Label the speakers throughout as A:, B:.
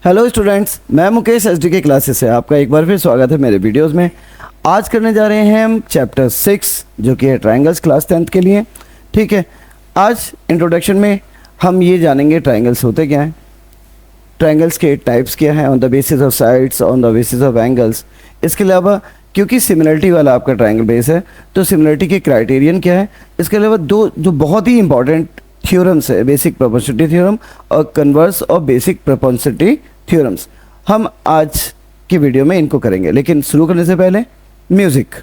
A: Hello students, मैं Mukesh SD के classes से आपका एक बार फिर स्वागत है मेरे वीडियोस में। आज करने जा रहे हैं हम चैप्टर 6 जो कि है ट्रायंगल्स क्लास 10th के लिए। ठीक है, आज इंट्रोडक्शन में हम ये जानेंगे ट्रायंगल्स होते क्या हैं, ट्रायंगल्स के टाइप्स क्या हैं, on the basis of sides, on the basis of angles. इसके अलावा क्योंकि सिमिलरिटी वाला आपका ट्रायंगल बेस है तो सिमिलरिटी के क्राइटेरियन क्या है। इसके अलावा दो जो बहुत ही इंपॉर्टेंट थ्योरम्स है, बेसिक प्रोपोर्शनलिटी थ्योरम और converse of basic proportionality theorems, हम आज की वीडियो में इनको करेंगे। लेकिन शुरू करने से पहले म्यूजिक।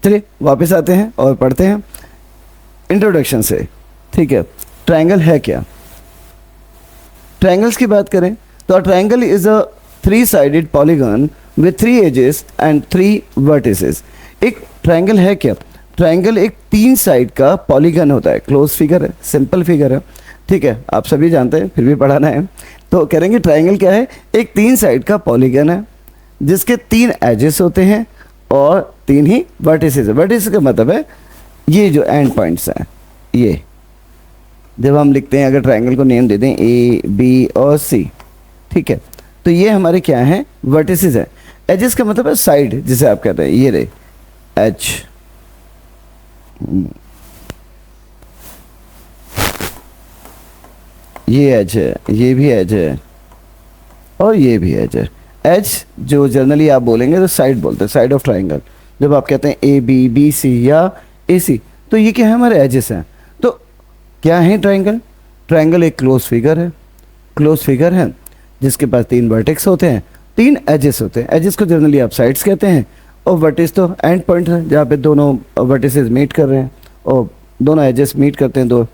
A: चलिए वापस आते हैं और पढ़ते हैं इंट्रोडक्शन से। ठीक है, ट्रायंगल है क्या। ट्रायंगल्स की बात करें तो triangle is a 3-sided polygon with 3 edges and 3 vertices. एक ट्रायंगल है क्या, ट्रायंगल एक 3 साइड का पॉलीगन होता है, क्लोज फिगर है, सिंपल फिगर है। ठीक है, आप सभी जानते हैं फिर भी पढ़ाना है तो करेंगे। ट्रायंगल क्या है, एक 3 साइड का पॉलीगन है जिसके 3 एजेस होते हैं और 3 ही वर्टिसेस है। वर्टिसेस का मतलब है ये जो एंड पॉइंट्स हैं, ये जब हम लिखते हैं, अगर ट्रायंगल को नेम दे दें ए बी और सी, ठीक है, तो ये हमारे क्या हैं, वर्टिसेस है। एजेस का मतलब है साइड, जिसे आप कहते हैं, ये रहे एच, ये एज है, ये भी एज है और ये भी एज है। एज जो जनरली आप बोलेंगे तो साइड बोलते हैं, साइड ऑफ ट्रायंगल। जब आप कहते हैं ए बी बी सी या ए सी, तो ये क्या है, हमारे एजेस हैं। तो क्या है ट्रायंगल, ट्रायंगल एक क्लोज फिगर है, क्लोज फिगर है जिसके पास 3 वर्टेक्स होते हैं, 3 एजेस होते हैं। एजेस को जनरली आप साइड्स कहते हैं और वर्टिस तो एंड पॉइंट है जहाँ पे दोनों वर्टिसेस मीट कर रहे हैं और दोनों एजेस मीट करते हैं दो।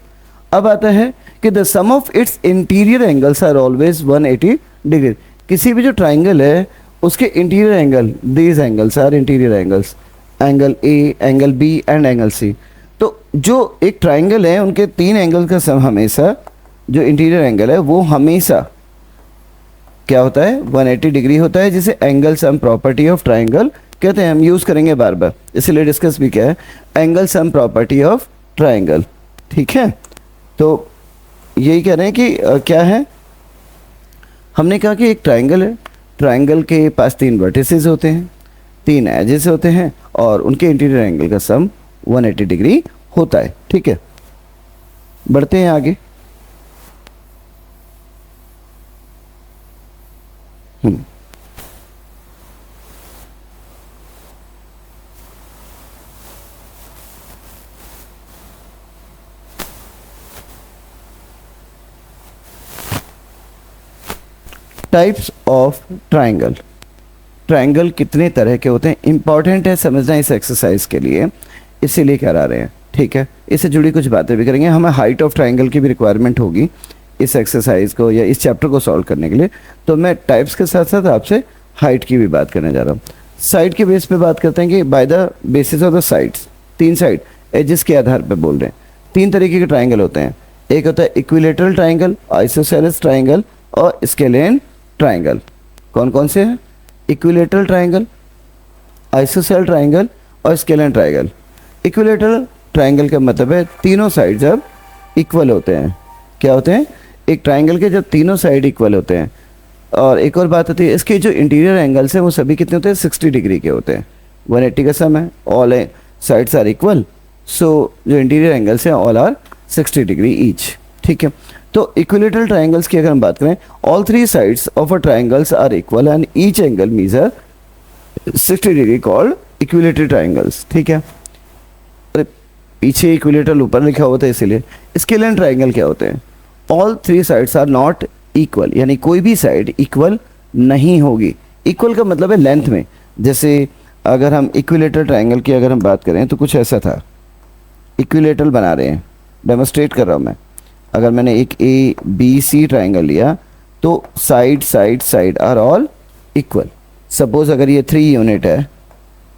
A: अब आता है कि the sum of its interior angles are always 180 degree. किसी भी जो ट्राइंगल है उसके interior angle, these angles are interior angles, angle A, angle B and angle C. तो जो एक ट्राइंगल है उनके 3 एंगल का सम हमेशा, जो इंटीरियर एंगल है वो हमेशा क्या होता है, 180 डिग्री होता है, जिसे angle sum property of triangle कहते हैं। हम यूज़ करेंगे बार बार, इसलिए डिस्कस भी क्या है, angle sum property of triangle. ठीक है, तो यही कह रहे हैं कि क्या है, हमने कहा कि एक ट्राइंगल है, ट्राइंगल के पास 3 वर्टिसेस होते हैं, 3 एजेस होते हैं और उनके इंटीरियर एंगल का सम 180 डिग्री होता है। ठीक है, बढ़ते हैं आगे। Types of triangle. ट्रायंगल कितने तरह के होते हैं, इंपॉर्टेंट है समझना इस एक्सरसाइज के लिए, इसीलिए करा रहे हैं। ठीक है, इससे जुड़ी कुछ बातें भी करेंगे। हमें हाइट ऑफ ट्रायंगल की भी रिक्वायरमेंट होगी इस एक्सरसाइज को या इस चैप्टर को सॉल्व करने के लिए, तो मैं टाइप्स के साथ साथ आपसे हाइट की भी बात करने जा रहा हूँ। साइड के बेस पे बात करते हैं कि by the basis of the sides, 3 side edges के आधार पर बोल रहे हैं। 3 तरीके के ट्रायंगल होते हैं, एक होता है इक्विलेटरल ट्रायंगल, आइसोसेलेस ट्रायंगल और स्केलेन ट्रायंगल। कौन कौन से हैं, इक्विलेटरल ट्रायंगल, आइसोसेल ट्रायंगल और स्केलेन ट्रायंगल। इक्विलेटरल ट्रायंगल का मतलब है तीनों साइड जब इक्वल होते हैं। क्या होते हैं, एक ट्रायंगल के जब तीनों साइड इक्वल होते हैं। और एक और बात होती है, इसके जो इंटीरियर एंगल्स हैं वो सभी कितने होते हैं, 60 डिग्री के होते हैं। 180 का सम है, ऑल साइड्स आर इक्वल, सो जो इंटीरियर एंगल्स हैं ऑल आर 60 डिग्री ईच। ठीक है, तो इक्विलेटरल ट्रायंगल्स की अगर हम बात करें, all 3 sides of a triangles are equal and each angle measure 60 degree called equilateral triangles. ठीक है, अरे पीछे इक्विलेटरल ऊपर लिखा होता है इसीलिए। स्केलेन ट्रायंगल क्या होते हैं, all 3 sides are not equal, यानी कोई भी साइड इक्वल नहीं होगी। इक्वल का मतलब है लेंथ में। जैसे अगर हम इक्विलेटरल ट्रायंगल की अगर हम बात करें तो कुछ ऐसा था, इक्विलेटरल बना रहे हैं, डेमोस्ट्रेट कर रहा हूँ मैं। अगर मैंने एक ए बी सी ट्रायंगल लिया तो side side side are all equal. Suppose अगर ये 3 यूनिट है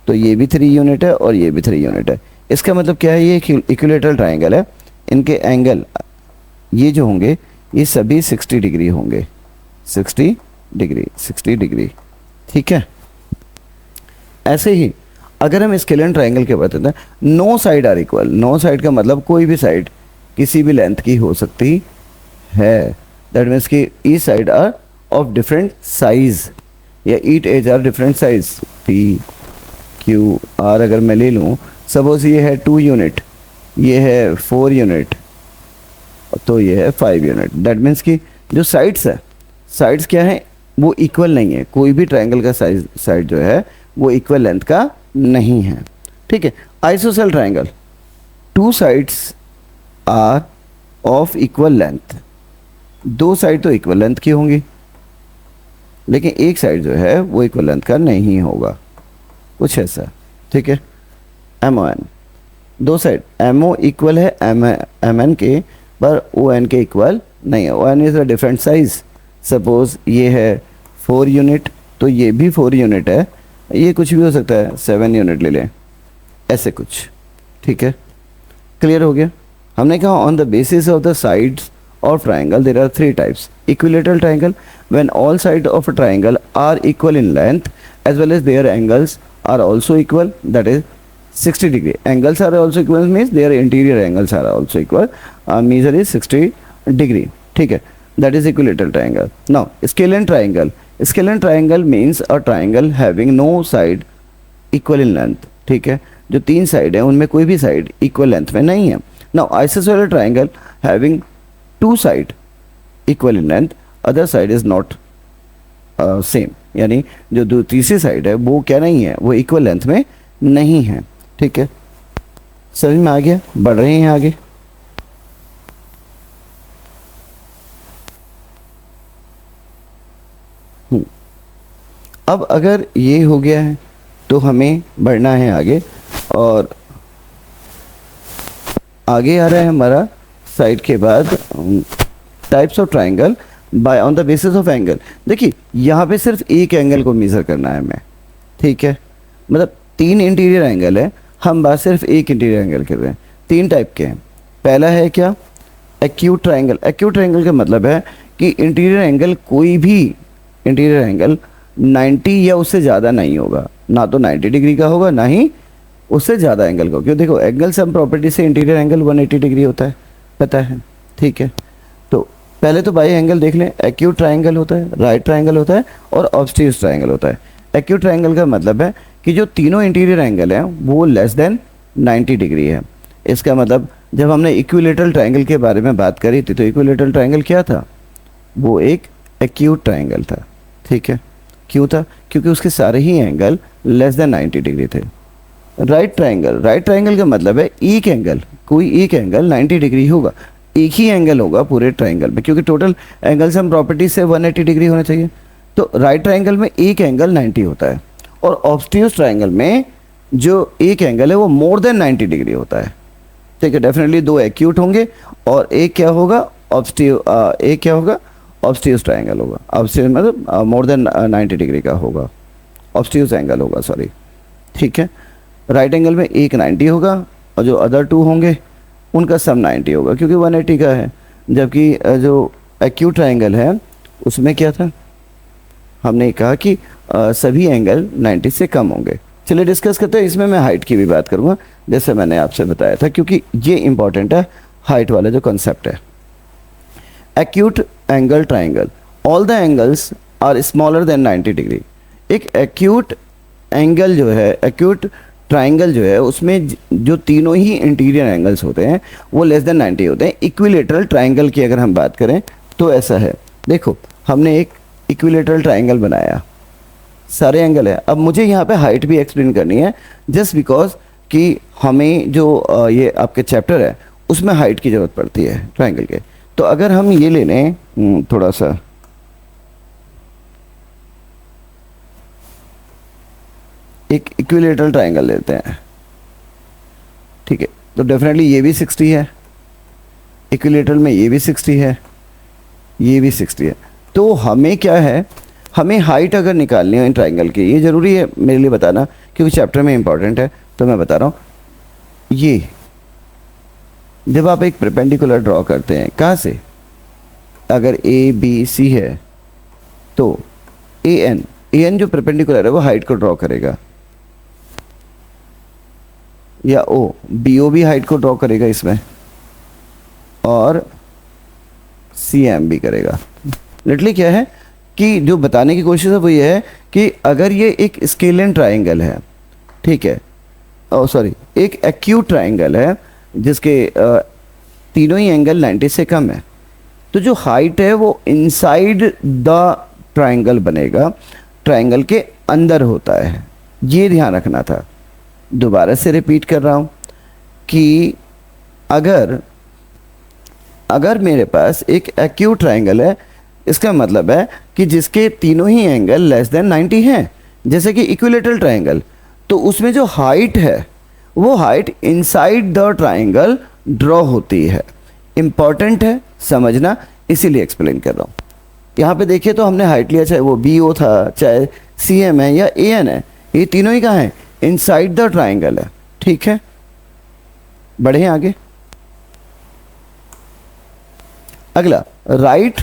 A: तो ये भी 3 यूनिट है और ये भी 3 यूनिट है। इसका मतलब क्या है, ये इक्विलेटरल ट्रायंगल है, इनके एंगल ये जो होंगे ये सभी 60 डिग्री होंगे, 60 डिग्री, 60 डिग्री। ठीक है, ऐसे ही अगर हम स्केलियन ट्राइंगल के बात करते हैं, no side are equal, no side का मतलब कोई भी साइड किसी भी लेंथ की हो सकती है, दैट मीन्स कि each side are of different size या each edge are different size, P Q R अगर मैं ले लूँ, सपोज ये है 2 यूनिट, ये है 4 यूनिट, तो ये है 5 यूनिट, दैट मीन्स कि जो साइड्स है, साइड्स क्या है, वो इक्वल नहीं है, कोई भी ट्राइंगल का साइड जो है वो इक्वल लेंथ का नहीं है, ठीक है। Isosceles triangle, 2 sides are of equal length, 2 side तो इक्वल लेंथ की होंगी, लेकिन एक साइड जो है वो इक्वल लेंथ का नहीं होगा, कुछ ऐसा, ठीक है। M O N, 2 side, M O equal है एम एन के, पर ओ एन के इक्वल नहीं है, O N is a different size, suppose ये है 4 यूनिट, तो ये भी 4 यूनिट है, ये कुछ भी हो सकता है, 7 यूनिट ले लें, ऐसे कुछ, ठीक है। क्लियर हो गया। हमने कहा on the basis of the sides of triangle there are 3 types, equilateral triangle, when all side of a triangle are equal in length as well as their angles are also equal, that is 60 degree, angles are also equal means their interior angles are also equal, measure is 60 degree, ठीक है, that is equilateral triangle. Now scalene triangle, scalene triangle means a triangle having no side equal in length, ठीक है, जो 3 side है उनमें कोई भी side equal length में नहीं है। Now isosceles triangle having 2 side equal in length, other side is not same, यानी जो तीसरी साइड है वो क्या नहीं है, वो इक्वल लेंथ में नहीं है, ठीक है। समझ में आ गया, बढ़ रहे हैं आगे। अब अगर ये हो गया है तो हमें बढ़ना है आगे, और आगे आ रहा है हमारा साइड के बाद types of triangle by on the basis of angle. देखिए यहाँ पे सिर्फ एक एंगल को मेज़र करना है हमें, ठीक है, मतलब 3 इंटीरियर एंगल है, हम बात सिर्फ एक इंटीरियर एंगल कर रहे हैं। 3 टाइप के हैं। पहला है क्या, एक्यूट ट्राइंगल। एक्यूट ट्राइंगल का मतलब है कि इंटीरियर एंगल, कोई भी इंटीरियर एंगल 90 या उससे ज़्यादा नहीं होगा, ना तो 90 डिग्री का होगा ना ही उससे ज़्यादा एंगल का। क्यों, देखो एंगल सम प्रॉपर्टी से इंटीरियर एंगल 180 डिग्री होता है, पता है, ठीक है। तो पहले तो बाई एंगल देख लें, एक्यूट ट्राइंगल होता है, राइट ट्राइंगल होता है और ऑब्स्ट्यूज ट्राइंगल होता है। एक्यूट ट्राइंगल का मतलब है कि जो तीनों इंटीरियर एंगल हैं वो लेस देन 90 डिग्री है। इसका मतलब जब हमने इक्विलेटरल ट्राइंगल के बारे में बात करी थी तो इक्विलेटरल ट्राइंगल क्या था, वो एक एक्यूट ट्राइंगल था, ठीक है। क्यों था, क्योंकि उसके सारे ही एंगल लेस देन 90 डिग्री थे। राइट ट्राइंगल, राइट ट्राइंगल का मतलब है एक एंगल, कोई एक एंगल 90 डिग्री होगा, एक ही एंगल होगा पूरे ट्राइंगल में, क्योंकि टोटल एंगल सम प्रॉपर्टी से 180 डिग्री होना चाहिए। तो राइट ट्राइंगल में एक एंगल 90 होता है, और ऑब्स्ट्यूज ट्राइंगल में जो एक एंगल है वो मोर देन 90 डिग्री होता है, ठीक है। डेफिनेटली 2 एक्यूट होंगे और एक क्या होगा, एक क्या होगा, ऑब्स्ट्यूज ट्राइंगल होगा। ऑब्स्ट्यूज मतलब मोर देन 90 डिग्री का होगा, ऑब्स्ट्यूज एंगल होगा, सॉरी, ठीक है। राइट एंगल में एक 90 होगा और जो अदर 2 होंगे उनका सम 90 होगा, क्योंकि 180 का है। जबकि जो एक्यूट ट्राइंगल है उसमें क्या था, हमने कहा कि सभी एंगल 90 से कम होंगे। चलिए डिस्कस करते हैं, इसमें मैं हाइट की भी बात करूँगा जैसे मैंने आपसे बताया था, क्योंकि ये इंपॉर्टेंट है, हाइट वाला जो कॉन्सेप्ट है। Acute angle triangle, all the angles are smaller than 90 degree. एक एक्यूट एंगल जो है, एक्यूट ट्राइंगल जो है, उसमें जो तीनों ही इंटीरियर एंगल्स होते हैं वो लेस देन 90 होते हैं। इक्विलेटरल ट्राइंगल की अगर हम बात करें तो ऐसा है, देखो हमने एक इक्विलेटरल ट्राइंगल बनाया, सारे एंगल है। अब मुझे यहाँ पे हाइट भी एक्सप्लेन करनी है, जस्ट बिकॉज कि हमें जो ये आपके चैप्टर है उसमें हाइट की ज़रूरत पड़ती है ट्राइंगल के। तो अगर हम ये ले लें थोड़ा सा, एक इक्विलेटरल ट्राइंगल लेते हैं, ठीक है। तो डेफिनेटली ये भी 60 है, इक्विलेटरल में ये भी 60 है, ये भी 60 है। तो हमें क्या है, हमें हाइट अगर निकालनी हो इन ट्राइंगल की, ये ज़रूरी है मेरे लिए बताना क्योंकि चैप्टर में इंपॉर्टेंट है, तो मैं बता रहा हूँ। ये जब आप एक परपेंडिकुलर ड्रॉ करते हैं, कहाँ से, अगर ए बी सी है तो ए एन जो परपेंडिकुलर है वो हाइट को ड्रॉ करेगा, या ओ, बी ओ भी हाइट को ड्रॉ करेगा इसमें और सी एम भी करेगा। लिटरली क्या है कि जो बताने की कोशिश है वो ये है कि अगर ये एक स्केलियन ट्राइंगल है, ठीक है, सॉरी एक एक्यूट ट्राइंगल है जिसके तीनों ही एंगल 90 से कम है, तो जो हाइट है वो इनसाइड द ट्राइंगल बनेगा, ट्राइंगल के अंदर होता है। ये ध्यान रखना था। दोबारा से रिपीट कर रहा हूँ कि अगर मेरे पास एक एक्यूट ट्राइंगल है, इसका मतलब है कि जिसके तीनों ही एंगल लेस देन 90 हैं, जैसे कि इक्विलेटरल ट्राइंगल, तो उसमें जो हाइट है वो height inside the triangle draw होती है। इंपॉर्टेंट है समझना, इसीलिए एक्सप्लेन कर रहा हूँ। यहाँ पे देखिए तो हमने हाइट लिया, चाहे वो बी ओ था, चाहे सी एम है या ए एन है, ये तीनों ही कहाँ हैं? इनसाइड द ट्राइंगल है। ठीक है, बढ़े आगे। अगला, right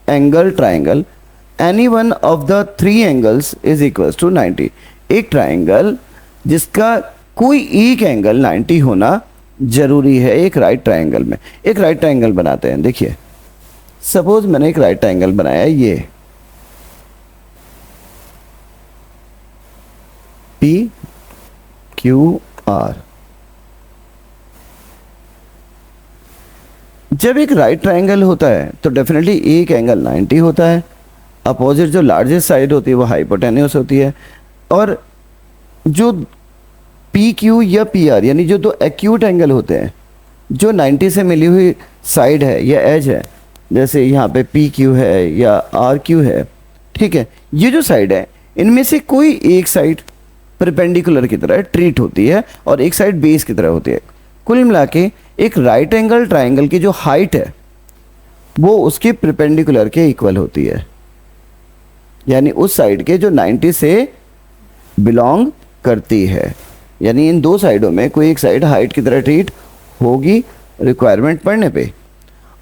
A: angle triangle, any one of the three angles is equal to 90। एक ट्राइंगल जिसका कोई एक एंगल 90 होना जरूरी है एक राइट ट्राइंगल में। एक राइट ट्राइंगल बनाते हैं, देखिए सपोज मैंने एक राइट ट्राइंगल बनाया, ये पी क्यू आर। जब एक राइट ट्राइंगल होता है तो डेफिनेटली एक एंगल 90 होता है, अपोजिट जो लार्जेस्ट साइड होती है वो हाइपोटेन्यूस होती है, और जो पी क्यू या पी आर यानी जो दो एक्यूट एंगल होते हैं, जो 90 से मिली हुई साइड है या एज है, जैसे यहाँ पे पी क्यू है या आर क्यू है, ठीक है, ये जो साइड है इनमें से कोई एक साइड परपेंडिकुलर की तरह ट्रीट होती है और एक साइड बेस की तरह होती है। कुल मिला के एक राइट एंगल ट्राइंगल की जो हाइट है वो उसके परपेंडिकुलर के इक्वल होती है, यानी उस साइड के जो 90 से बिलोंग करती है। यानी इन दो साइडों में कोई एक साइड हाइट की तरह ट्रीट होगी रिक्वायरमेंट पड़ने पे।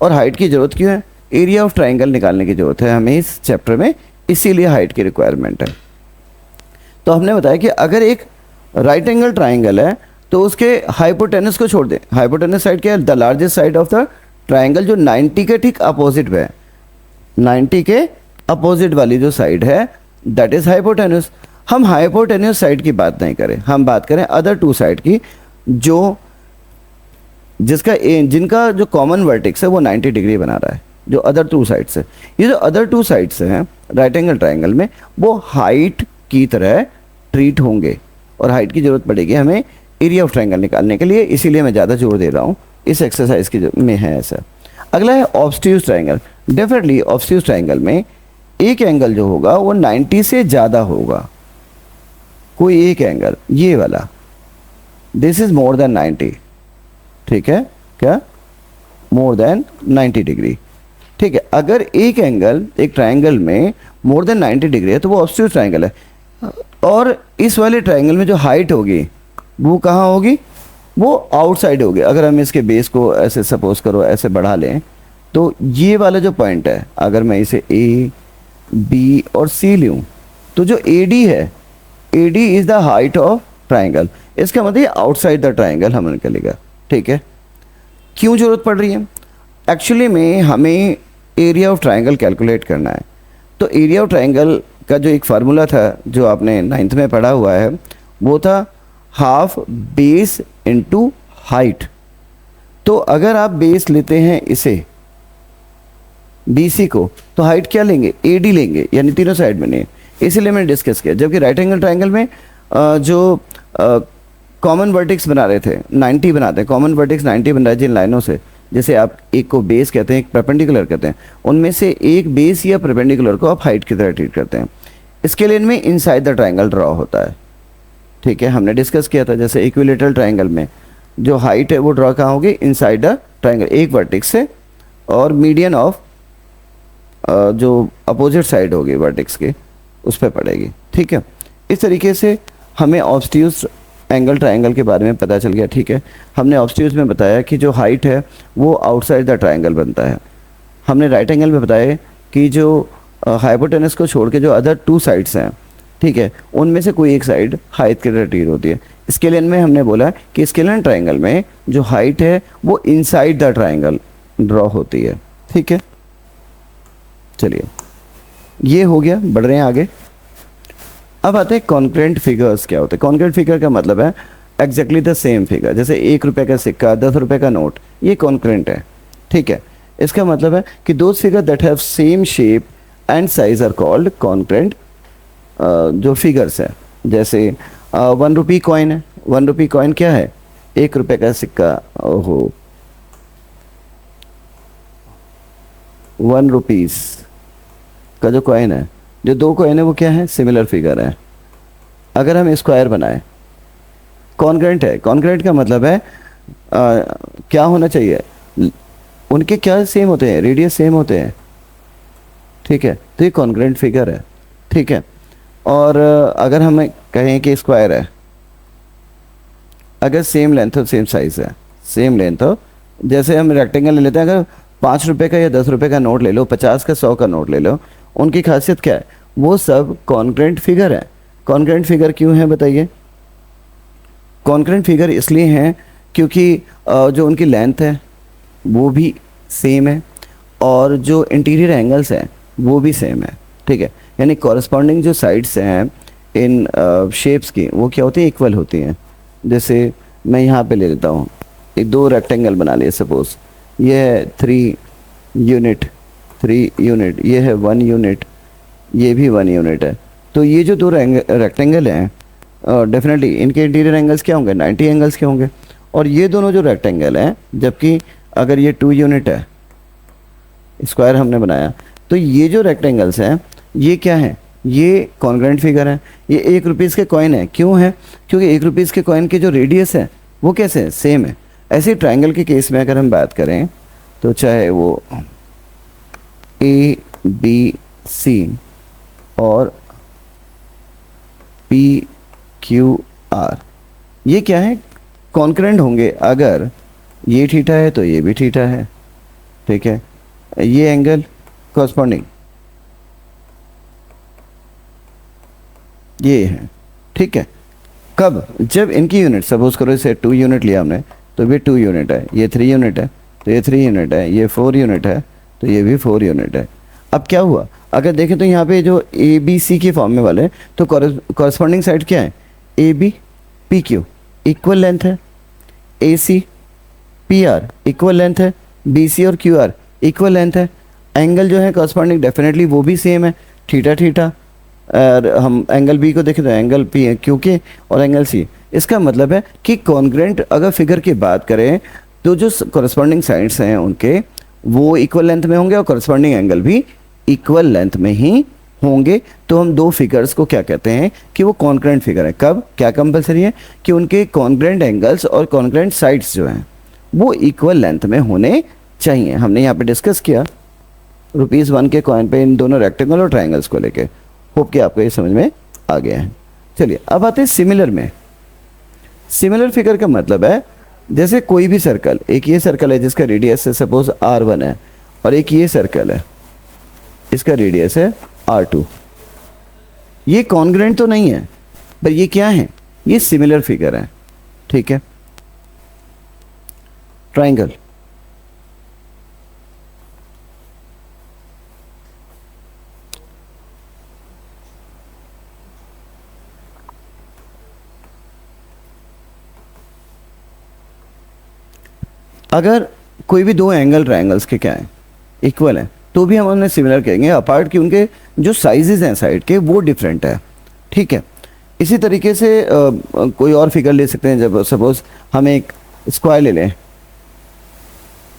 A: और हाइट की ज़रूरत क्यों है? एरिया ऑफ ट्राइंगल निकालने की ज़रूरत है हमें इस चैप्टर में, इसीलिए हाइट की रिक्वायरमेंट है। तो हमने बताया कि अगर एक राइट एंगल ट्राइंगल है तो उसके हाइपोटेनस को छोड़ दें। हाइपोटेनस साइड क्या है? The largest side of the triangle, जो 90 के ठीक अपोजिट में है। 90 के अपोजिट वाली जो साइड है दैट इज हाइपोटेनस। हम हाइपोटेन्यूस साइड की बात नहीं करें, हम बात करें अदर टू साइड की, जो जिनका जो कॉमन वर्टेक्स है वो 90 डिग्री बना रहा है, जो अदर टू साइड्स है। ये जो अदर टू साइड्स हैं राइट एंगल ट्राइंगल में, वो हाइट की तरह ट्रीट होंगे और हाइट की ज़रूरत पड़ेगी हमें एरिया ऑफ ट्राइंगल निकालने के लिए, इसीलिए मैं ज़्यादा जोर दे रहा हूँ इस एक्सरसाइज की में है ऐसा। अगला है ऑब्स्ट्यूज ट्राइंगल। डेफिनेटली ऑब्स्ट्यूज ट्राइंगल में एक एंगल जो होगा वो 90 से ज़्यादा होगा, कोई एक एंगल, ये वाला, दिस इज मोर देन 90, ठीक है, क्या मोर देन 90 डिग्री, ठीक है। अगर एक एंगल एक ट्राइंगल में मोर देन 90 डिग्री है तो वो ऑब्स्ट्यूज ट्राइंगल है। और इस वाले ट्राइंगल में जो हाइट होगी वो कहाँ होगी? वो आउटसाइड होगी। अगर हम इसके बेस को ऐसे सपोज करो ऐसे बढ़ा लें तो ये वाला जो पॉइंट है, अगर मैं इसे ए बी और सी लूँ तो जो ए डी है, A D is the height of triangle, इसका मतलब आउटसाइड द ट्राइंगल हम निकलेगा, ठीक है। क्यों ज़रूरत पड़ रही है? एक्चुअली में हमें एरिया ऑफ ट्राइंगल कैलकुलेट करना है। तो एरिया ऑफ ट्राइंगल का जो एक फार्मूला था जो आपने 9th में पढ़ा हुआ है वो था हाफ बेस इनटू हाइट। तो अगर आप बेस लेते हैं इसे BC को, तो हाइट क्या लेंगे? AD लेंगे, यानी तीनों साइड में नहीं, इसीलिए मैंने डिस्कस किया। जबकि राइट एंगल ट्राइंगल में जो कॉमन वर्टेक्स बना रहे थे 90 बनाते हैं, कॉमन वर्टेक्स 90 बन रहा है जिन लाइनों से, जैसे आप एक को बेस कहते हैं एक परपेंडिकुलर कहते हैं, उनमें से एक बेस या परपेंडिकुलर को आप हाइट की तरह ट्रीट करते हैं। इसके लिए इनमें इनसाइड द ट्राइंगल ड्रॉ होता है, ठीक है, हमने डिस्कस किया था। जैसे इक्विलेटरल ट्राइंगल में जो हाइट है वो ड्रॉ कहाँ होगी? इनसाइड द ट्राइंगल, एक वर्टेक्स से, और मीडियन ऑफ जो अपोजिट साइड होगी वर्टेक्स के उस पर पड़ेगी, ठीक है। इस तरीके से हमें ऑब्स्ट्यूज एंगल ट्राइंगल के बारे में पता चल गया, ठीक है। हमने ऑब्स्ट्यूज में बताया कि जो हाइट है वो आउटसाइड द ट्राइंगल बनता है। हमने राइट एंगल में बताया कि जो हाइपोटेनस को छोड़ के जो अदर टू साइड्स हैं, ठीक है, उनमें से कोई एक साइड हाइट के रिलेटेड होती है। स्केलियन में हमने बोला कि स्केलियन ट्राइंगल में जो हाइट है वो इनसाइड द ट्राइंगल ड्रॉ होती है। ठीक है, चलिए ये हो गया, बढ़ रहे हैं आगे। अब आते हैं कॉन्करेंट फिगर्स क्या होते हैं। कॉन्करेंट फिगर का मतलब है एग्जैक्टली द सेम फिगर, जैसे 1 रुपये का सिक्का, 10 रुपये का नोट, ये कॉन्करेंट है। ठीक है, इसका मतलब है कि those figure that have same shape and size are called congruent जो फिगर्स है। जैसे 1 रुपी कॉइन है, 1 रुपी कॉइन क्या है, 1 रुपये का सिक्का। ओहो, 1 रुपीज़ का जो कॉइन है, जो 2 कॉइन है वो क्या है, सिमिलर फिगर है। अगर हम स्क्वायर बनाए, कॉन्करेंट है। कॉन्करेंट का मतलब है क्या होना चाहिए, उनके क्या सेम होते हैं, रेडियस सेम होते हैं। ठीक है, तो ये कॉन्करेंट फिगर है। ठीक है, और अगर हम कहें कि स्क्वायर है, अगर सेम लेंथ और सेम साइज है, सेम लेंथ हो, जैसे हम रेक्टेंगल ले लेते हैं, अगर 5 रुपये का या 10 रुपये का नोट ले लो, 50 का 100 का नोट ले लो, उनकी खासियत क्या है, वो सब कॉन्करेंट फिगर है। कॉन्करेंट फिगर क्यों है बताइए। कॉन्करेंट फिगर इसलिए हैं क्योंकि जो उनकी लेंथ है वो भी सेम है और जो इंटीरियर एंगल्स हैं वो भी सेम है। ठीक है, यानी कॉरस्पॉन्डिंग जो साइड्स हैं इन शेप्स की वो क्या होती हैं, इक्वल होती हैं। जैसे मैं यहाँ पे ले लेता हूँ, एक 2 रेक्टेंगल बना लिए, सपोज ये है 3 यूनिट, 3 यूनिट, ये है 1 यूनिट, ये भी 1 यूनिट है। तो ये जो 2 रेक्टेंगल हैं डेफिनेटली इनके इंटीरियर एंगल्स क्या होंगे, 90 एंगल्स के होंगे। और ये दोनों जो रेक्टेंगल हैं, जबकि अगर ये 2 यूनिट है, स्क्वायर हमने बनाया, तो ये जो रेक्टेंगल्स हैं ये क्या है, ये कॉन्करेंट फिगर है। ये 1 रुपीज़ के कॉइन है, क्यों है, क्योंकि 1 रुपीज़ के कॉइन के जो रेडियस है वो कैसे है, सेम है। ऐसे ट्राइंगल के केस में अगर हम बात करें तो चाहे वो ABC और PQR, ये क्या है, कॉन्करेंट होंगे। अगर ये थीटा है तो ये भी थीटा है। ठीक है, ये एंगल कॉरस्पॉन्डिंग ये है। ठीक है, कब, जब इनकी यूनिट, सपोज करो इसे 2 यूनिट लिया हमने, तो ये 2 यूनिट है, ये 3 यूनिट है, तो ये 3 यूनिट है, ये 4 यूनिट है, तो ये भी 4 यूनिट है। अब क्या हुआ, अगर देखें तो यहाँ पे जो ABC के फॉर्म में वाले, तो कॉरस्पॉन्डिंग साइड क्या है, AB PQ इक्वल लेंथ है, AC PR इक्वल लेंथ है, BC और QR इक्वल लेंथ है। एंगल जो है कॉरस्पॉन्डिंग डेफिनेटली वो भी सेम है, थीटा थीटा। और हम एंगल B को देखें तो एंगल P है क्योंकि, और एंगल C। इसका मतलब है कि कॉन्ग्रेंट अगर फिगर की बात करें तो जो कॉरस्पॉन्डिंग साइड्स हैं उनके वो इक्वल लेंथ में होंगे और कॉरस्पॉन्डिंग एंगल भी इक्वल लेंथ में ही होंगे। तो हम 2 फिगर्स को क्या कहते हैं कि वो कॉन्ग्रेंट फिगर है। कब, क्या कंपलसरी है कि उनके कॉन्ग्रेंट एंगल्स और कॉन्ग्रेंट साइड्स जो हैं वो इक्वल लेंथ में होने चाहिए। हमने यहाँ पे डिस्कस किया ₹1 के कॉइन पे इन दोनों रेक्टेंगल और ट्राइंगल्स को लेके। होप कि आपको ये समझ में आ गया है। चलिए अब आते हैं सिमिलर में। सिमिलर फिगर का मतलब है जैसे कोई भी सर्कल, एक ये सर्कल है जिसका रेडियस है सपोज R1 है, और एक ये सर्कल है इसका रेडियस है R2। ये कॉन्ग्रेंट तो नहीं है पर ये क्या है, ये सिमिलर फिगर है। ठीक है, ट्राइंगल, अगर कोई भी 2 एंगल ट्रायंगल्स के क्या है, इक्वल हैं, तो भी हम उन्हें सिमिलर कहेंगे अपार्ट कि उनके जो साइजेस हैं साइड के वो डिफरेंट है। ठीक है, इसी तरीके से कोई और फिगर ले सकते हैं। जब सपोज हम एक स्क्वायर ले लें,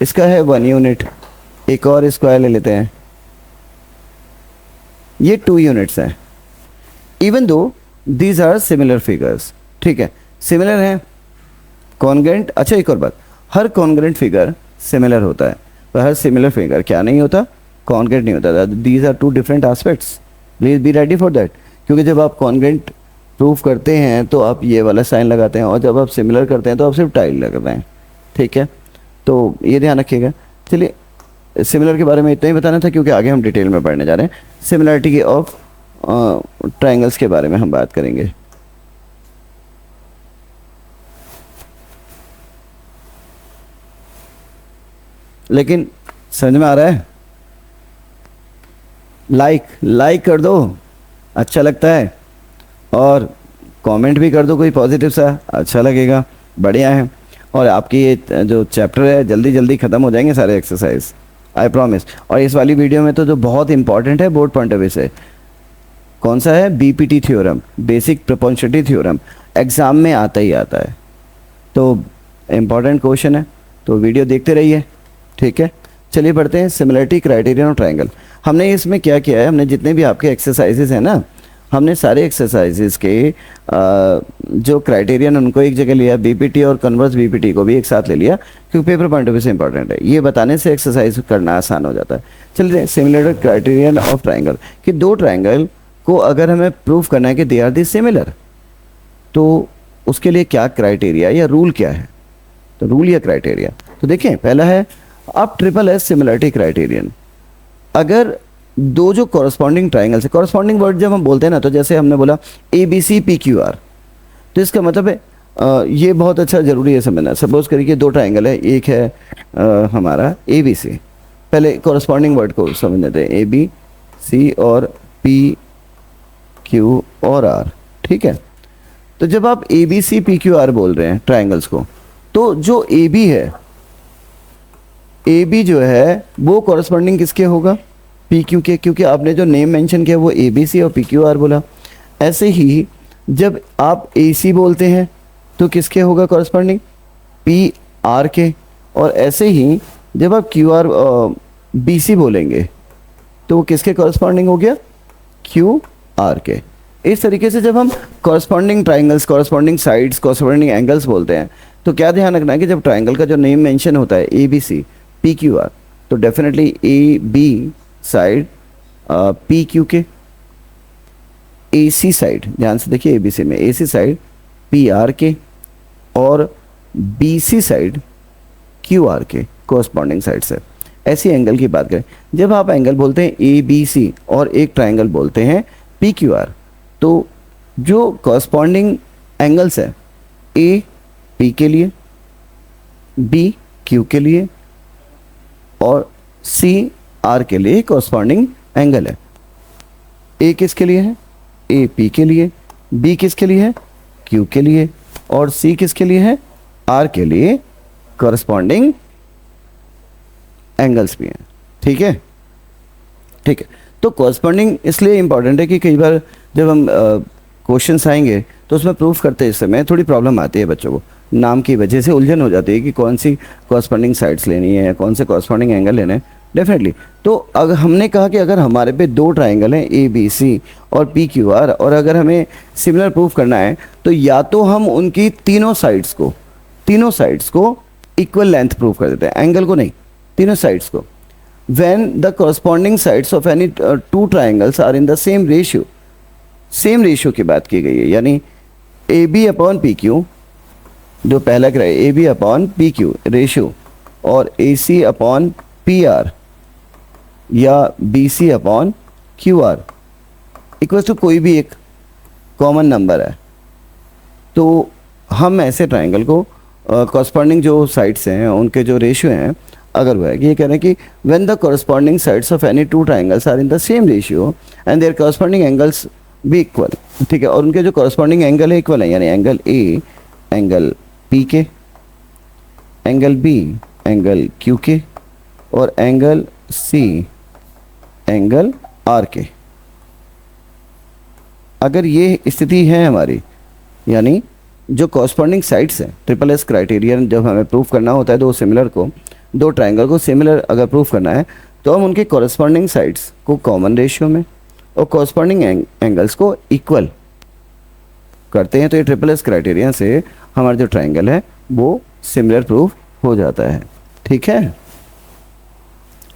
A: इसका है 1 यूनिट, एक और स्क्वायर ले लेते हैं, ये 2 यूनिट्स हैं। Even though these are similar figures. ठीक है, सिमिलर हैं, कॉन्ग्रेंट। अच्छा एक और बात, हर कॉन्ग्रेंट फिगर सिमिलर होता है पर हर सिमिलर फिगर क्या नहीं होता, कॉन्ग्रेंट नहीं होता। These are 2 different aspects, please be ready for that. क्योंकि जब आप कॉन्ग्रेंट प्रूफ करते हैं तो आप ये वाला साइन लगाते हैं, और जब आप सिमिलर करते हैं तो आप सिर्फ टाइल लगाते हैं। ठीक है, तो ये ध्यान रखिएगा। चलिए सिमिलर के बारे में इतना ही बताना था क्योंकि आगे हम डिटेल में पढ़ने जा रहे हैं। सिमिलरिटी ऑफ ट्रायंगल्स के बारे में हम बात करेंगे। लेकिन समझ में आ रहा है? लाइक कर दो, अच्छा लगता है, और कमेंट भी कर दो कोई पॉजिटिव सा, अच्छा लगेगा, बढ़िया है। और आपकी ये जो चैप्टर है जल्दी जल्दी ख़त्म हो जाएंगे सारे एक्सरसाइज, आई प्रॉमिस। और इस वाली वीडियो में तो जो बहुत इंपॉर्टेंट है बोर्ड पॉइंट ऑफ व्यू से, कौन सा है? BPT theorem, basic proportionality theorem, exam में आता ही आता है, तो इम्पॉर्टेंट क्वेश्चन है, तो वीडियो देखते रहिए, ठीक है। चलिए बढ़ते हैं सिमिलरिटी क्राइटेरियन और ट्रायंगल। हमने इसमें क्या किया है, हमने जितने भी आपके एक्सरसाइजेज हैं ना, हमने सारे एक्सरसाइजेज के जो क्राइटेरियन उनको एक जगह लिया, बीपीटी और कन्वर्स बीपीटी को भी एक साथ ले लिया, क्योंकि पेपर पॉइंट ऑफ व्यू से इंपॉर्टेंट है, ये बताने से एक्सरसाइज करना आसान हो जाता है। चलिए सिमिलरिटी क्राइटेरियन ऑफ ट्रायंगल, कि दो ट्रायंगल को अगर हमें प्रूव करना है कि दे आर दी सिमिलर, तो उसके लिए क्या क्राइटेरिया या रूल क्या है? तो रूल या क्राइटेरिया, तो देखें, पहला है अब ट्रिपल एस सिमिलरिटी क्राइटेरियन। अगर दो जो कॉरस्पॉन्डिंग ट्राइंगल से, कॉरस्पॉन्डिंग वर्ड जब हम बोलते हैं ना, तो जैसे हमने बोला A B C P Q R, तो इसका मतलब है ये बहुत अच्छा ज़रूरी है समझना। सपोज करिए कि दो ट्राइंगल है, एक है हमारा ए बी सी, पहले कॉरस्पॉन्डिंग वर्ड को समझ लेते हैं, ए बी सी और पी क्यू और आर, ठीक है। तो जब आप A B C P Q R बोल रहे हैं ट्राइंगल्स को, तो जो ए बी है, ए बी जो है वो कॉरस्पॉन्डिंग किसके होगा? पी क्यू के, क्योंकि आपने जो नेम मेंशन किया वो ए बी सी और पी क्यू आर बोला। ऐसे ही जब आप ए सी बोलते हैं तो किसके होगा कॉरस्पॉन्डिंग? पी आर के। और ऐसे ही जब आप क्यू आर बी सी बोलेंगे तो वो किसके कॉरस्पॉन्डिंग हो गया? क्यू आर के। इस तरीके से जब हम corresponding triangles, corresponding sides, corresponding angles बोलते हैं, तो क्या ध्यान रखना है कि जब ट्राइंगल का जो नेम मेंशन होता है A B C P Q R, तो definitely A B side P Q के, ए सी साइड, ध्यान से देखिए, ए बी सी में A C side P R के, और B C side Q R के कॉरस्पॉन्डिंग साइड से। ऐसी एंगल की बात करें, जब आप एंगल बोलते हैं ए बी सी और एक ट्राइंगल बोलते हैं पी क्यू आर, तो जो कॉरस्पॉन्डिंग एंगल्स है, ए पी के लिए, बी क्यू के लिए और सी आर के लिए कॉरस्पॉन्डिंग एंगल है। ए किसके लिए है? ए पी के लिए, बी किसके लिए है? क्यू के लिए, और सी किसके लिए है? आर के लिए कॉरस्पॉन्डिंग एंगल्स भी हैं, ठीक है, ठीक है। तो कॉरस्पॉन्डिंग इसलिए इंपॉर्टेंट है कि कई बार जब हम क्वेश्चंस आएंगे तो उसमें प्रूफ करते समय थोड़ी प्रॉब्लम आती है, बच्चों को नाम की वजह से उलझन हो जाती है कि कौन सी कॉरस्पॉन्डिंग साइड्स लेनी है, कौन से कॉरस्पॉन्डिंग एंगल लेने हैं, डेफिनेटली। तो अगर हमने कहा कि अगर हमारे पे दो ट्राइंगल हैं ए बी सी और पी क्यू आर, और अगर हमें सिमिलर प्रूफ करना है, तो या तो हम उनकी तीनों साइड्स को इक्वल लेंथ प्रूफ कर देते हैं, एंगल को नहीं, तीनों साइड्स को। When the corresponding sides of any two triangles are in the same ratio, same ratio की बात की गई है, यानी A B upon P Q, जो पहला criteria A B upon P Q ratio, और A C upon P R या B C upon Q R equal to कोई भी एक कॉमन नंबर है, तो हम ऐसे ट्राइंगल को कॉरस्पॉन्डिंग जो साइड्स हैं उनके जो रेशियो हैं, अगर वो है कि ये कह रहे हैं कि when the corresponding sides of any two triangles are in the same ratio and their corresponding angles भी इक्वल, ठीक है, और उनके जो कॉरस्पॉन्डिंग एंगल है इक्वल है, यानी एंगल ए एंगल पी के, एंगल बी एंगल क्यू के, और एंगल सी एंगल आर के। अगर ये स्थिति है हमारी, यानी जो कॉरस्पॉन्डिंग साइड्स हैं, ट्रिपल एस क्राइटेरियन जब हमें प्रूफ करना होता है, दो ट्राइंगल को सिमिलर अगर प्रूफ करना है, तो हम उनके कॉरस्पॉन्डिंग साइड्स को कॉमन रेशियो में और कॉरस्पॉन्डिंग एंगल्स को इक्वल करते हैं, तो ये ट्रिपल एस क्राइटेरियन से हमारा जो ट्राइंगल है वो सिमिलर प्रूफ हो जाता है, ठीक है।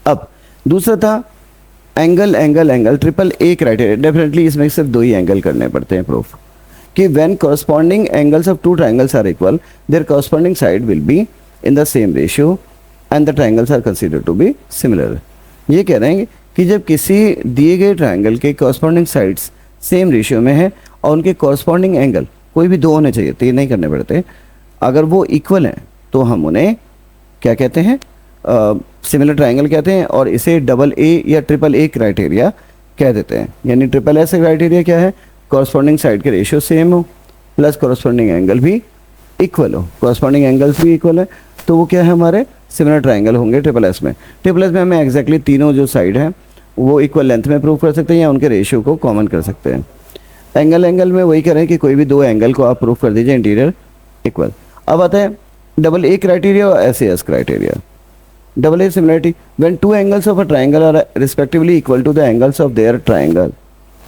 A: अब दूसरा था angle triple A criteria. Definitely इसमें सिर्फ दो ही एंगल करने पड़ते हैं प्रूफ, कि when corresponding angles of two triangles are equal, their corresponding side will be in the same ratio and the triangles are considered to be similar. ये कह रहे हैं कि जब किसी दिए गए ट्राइंगल के कॉरस्पॉन्डिंग साइड्स सेम रेशियो में है और उनके कॉरस्पॉन्डिंग एंगल कोई भी दो होने चाहिए, 3 नहीं करने पड़ते, अगर वो इक्वल हैं तो हम उन्हें क्या कहते हैं, सिमिलर ट्राइंगल कहते हैं, और इसे डबल ए या ट्रिपल ए क्राइटेरिया कह देते हैं। यानी ट्रिपल ए से क्राइटेरिया क्या है, कॉरस्पॉन्डिंग साइड के रेशियो सेम हो प्लस कॉरस्पॉन्डिंग एंगल भी इक्वल हो, कॉरस्पॉन्डिंग एंगल्स भी इक्वल है, तो वो क्या है, हमारे सिमिलर ट्राइंगल होंगे ट्रिपल एस में। ट्रिपल एस में हमें एग्जैक्टली तीनों जो साइड हैं वो इक्वल लेंथ में प्रूव कर सकते हैं या उनके रेशियो को कॉमन कर सकते हैं। एंगल में वही करें कि कोई भी दो एंगल को आप प्रूव कर दीजिए इंटीरियर इक्वल। अब आता है डबल ए क्राइटेरिया और S criteria. Double A similarity, when two angles of a triangle are respectively equal to the angles of their triangle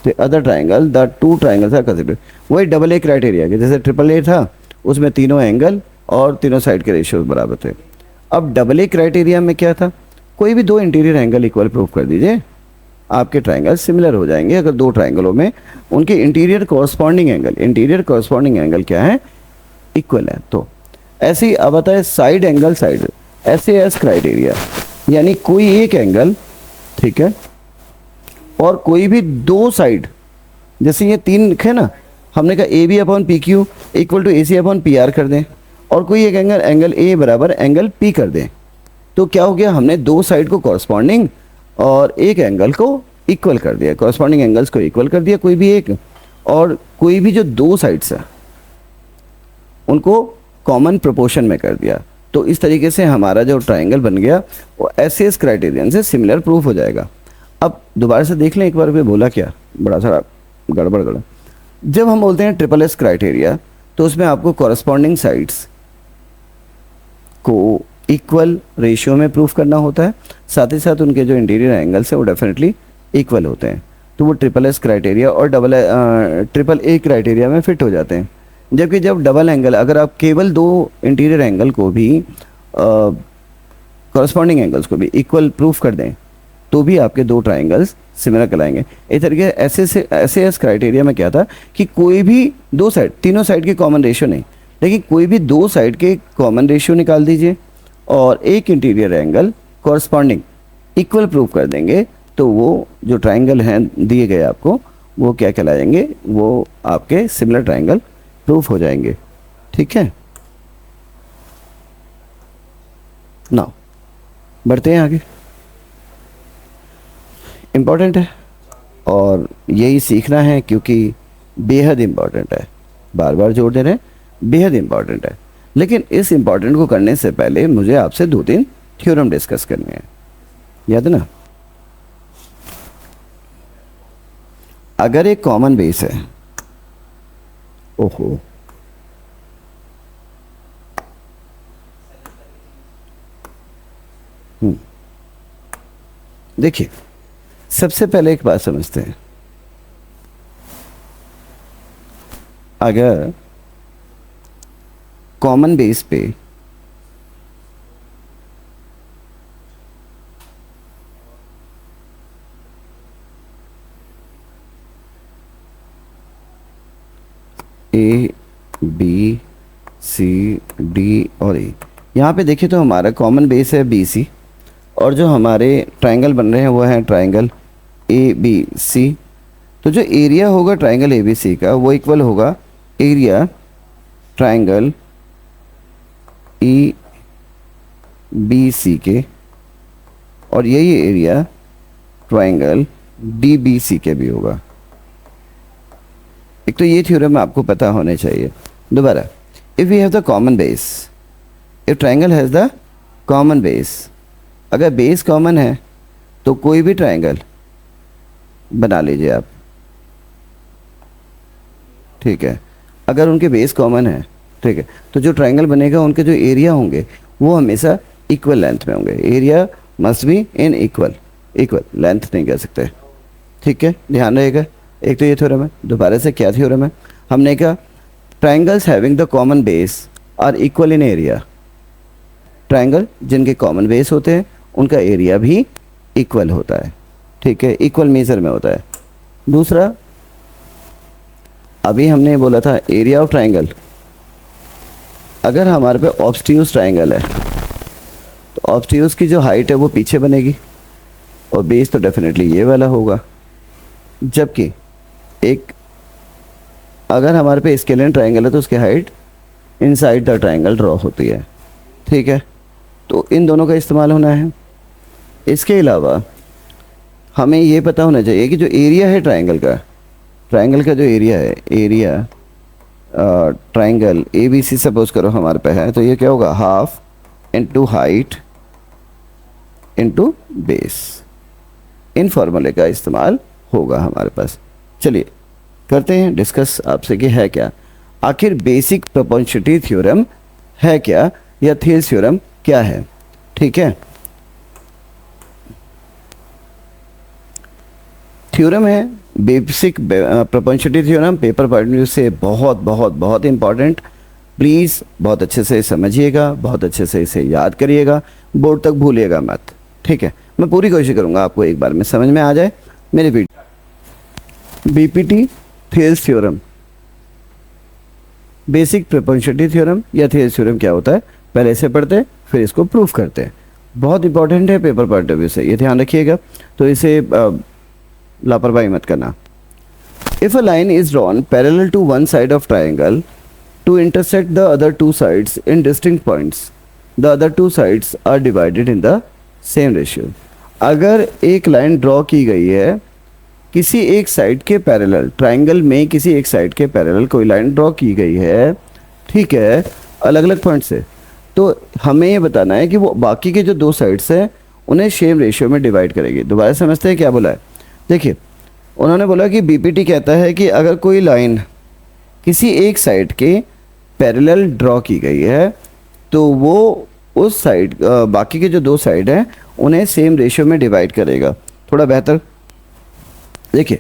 A: the other triangle the two triangles are considered. वही double A criteria के जैसे triple A था, उसमें तीनों angle और तीनों side के ratio बराबर थे। अब डबल ए क्राइटेरिया में क्या था, कोई भी दो इंटीरियर एंगल इक्वल प्रूव कर दीजिए, आपके ट्राइंगल सिमिलर हो जाएंगे अगर दो ट्राइंगलों में उनके इंटीरियर कॉरस्पॉन्डिंग एंगल क्या है, इक्वल है। तो ऐसे ही अब आता है side angle side, SAS criteria, यानी कोई एक एंगल, ठीक है, और कोई भी दो साइड, जैसे ये 3 लिखे ना, हमने कहा AB upon PQ equal to AC upon PR कर दें, और कोई एक एंगल A बराबर एंगल P कर दें, तो क्या हो गया, हमने दो साइड को कॉरस्पॉन्डिंग और एक एंगल को इक्वल कर दिया, कॉरस्पॉन्डिंग एंगल्स को इक्वल कर दिया कोई भी एक, और कोई भी जो दो साइड्स है उनको कॉमन प्रोपोर्शन में कर दिया। तो इस तरीके से हमारा जो ट्राइंगल बन गया वो SAS क्राइटेरियन से सिमिलर प्रूफ हो जाएगा। अब दोबारा से देख लें एक बार, भी बोला क्या, बड़ा सारा गड़बड़। जब हम बोलते हैं ट्रिपल S क्राइटेरिया तो उसमें आपको कॉरस्पॉन्डिंग साइड्स को इक्वल रेशियो में प्रूफ करना होता है, साथ ही साथ उनके जो इंटीरियर एंगल्स हैं वो डेफिनेटली इक्वल होते हैं, तो वो ट्रिपल S क्राइटेरिया और ट्रिपल A क्राइटेरिया में फिट हो जाते हैं। जबकि जब डबल एंगल, अगर आप केवल दो इंटीरियर एंगल को भी कॉरस्पॉन्डिंग एंगल्स को भी इक्वल प्रूफ कर दें तो भी आपके दो ट्राइंगल्स सिमिलर कहलाएंगे। इस तरीके SAS क्राइटेरिया में क्या था कि कोई भी दो साइड, तीनों साइड के कॉमन रेशियो नहीं, लेकिन कोई भी दो साइड के कॉमन रेशियो निकाल दीजिए और एक interior angle corresponding equal proof कर देंगे, तो वो जो ट्राइंगल हैं दिए गए आपको वो क्या कहलाएंगे, वो आपके सिमिलर ट्राइंगल प्रूफ हो जाएंगे। ठीक है, नाउ बढ़ते हैं आगे। इम्पॉर्टेंट है और यही सीखना है क्योंकि बेहद इम्पॉर्टेंट है, बार बार जोड़ दे रहे हैं, बेहद इम्पॉर्टेंट है। लेकिन इस इम्पॉर्टेंट को करने से पहले मुझे आपसे 2-3 थ्योरम डिस्कस करने हैं, याद है ना। अगर एक कॉमन बेस है, ओहो देखिए, सबसे पहले एक बात समझते हैं, अगर कॉमन बेस पे ABCD और E, यहाँ पे देखिए तो हमारा कॉमन बेस है BC और जो हमारे ट्राइंगल बन रहे हैं वो है ट्राइंगल ABC। तो जो एरिया होगा ट्राइंगल ABC का वो इक्वल होगा एरिया ट्राइंगल EBC के, और यही एरिया ट्राइंगल DBC के भी होगा। एक तो ये थ्योरम आपको पता होने चाहिए। दोबारा, if we have the common base, if triangle has the common base, अगर बेस कॉमन है तो कोई भी ट्राइंगल बना लीजिए आप, ठीक है। अगर उनके बेस कॉमन है, ठीक है, तो जो ट्राइंगल बनेगा उनके जो एरिया होंगे वो हमेशा इक्वल लेंथ में होंगे। Area must be in equal length नहीं कह सकते, ठीक है, ध्यान रहेगा। एक तो ये थ्योरम है। दोबारा से क्या थ्योरम है, हमने कहा triangles having the common base are equal in area. Triangle जिनके कॉमन बेस होते हैं उनका एरिया भी इक्वल होता है, ठीक है, इक्वल मेजर में होता है। दूसरा, अभी हमने बोला था एरिया ऑफ ट्राइंगल, अगर हमारे पे ऑब्स्ट्यूज ट्राइंगल है तो ऑब्स्ट्यूज की जो हाइट है वो पीछे बनेगी और बेस तो डेफिनेटली ये वाला होगा। जबकि एक अगर हमारे पे स्केलियन ट्राइंगल है तो उसकी height inside the triangle draw होती है, ठीक है। तो इन दोनों का इस्तेमाल होना है। इसके अलावा हमें ये पता होना चाहिए कि जो एरिया है ट्राइंगल का जो एरिया है, area triangle A B C suppose करो हमारे पे है, तो ये क्या होगा, half into height into base. इन फॉर्मूले का इस्तेमाल होगा हमारे पास। चलिए करते हैं डिस्कस आपसे कि है क्या आखिर बेसिक प्रोपोर्शनलिटी थ्योरम है क्या, या थियरम्स थ्योरम क्या है, ठीक है। थ्योरम है basic proportionality theorem, paper point of view से बहुत बहुत बहुत इंपॉर्टेंट। प्लीज़ बहुत अच्छे से समझिएगा, बहुत अच्छे से इसे याद करिएगा, बोर्ड तक भूलिएगा मत, ठीक है। मैं पूरी कोशिश करूँगा आपको एक बार में समझ में आ जाए मेरी video. BPT theorems theorem, basic proportionality theorem या थियरम्स थ्योरम क्या होता है, पहले इसे पढ़ते फिर इसको प्रूफ करते हैं। बहुत इंपॉर्टेंट है पेपर पॉइंट ऑफ व्यू से, ये ध्यान रखिएगा, तो इसे लापरवाही मत करना। If a line is drawn parallel to one side of triangle to intersect the other two sides in distinct points, the other two sides are divided in the same ratio. अगर एक लाइन ड्रॉ की गई है किसी एक side के parallel, triangle में किसी एक साइड के पैरेलल कोई लाइन ड्रॉ की गई है, ठीक है, अलग अलग पॉइंट से, तो हमें ये बताना है कि वो बाकी के जो दो साइड्स हैं उन्हें सेम रेशियो में डिवाइड करेगी। दोबारा समझते हैं क्या बोला है। देखिए उन्होंने बोला कि बीपीटी कहता है कि अगर कोई लाइन किसी एक साइड के पैरेलल ड्रॉ की गई है तो वो उस साइड बाकी के जो दो साइड हैं उन्हें सेम रेशियो में डिवाइड करेगा। थोड़ा बेहतर देखिए,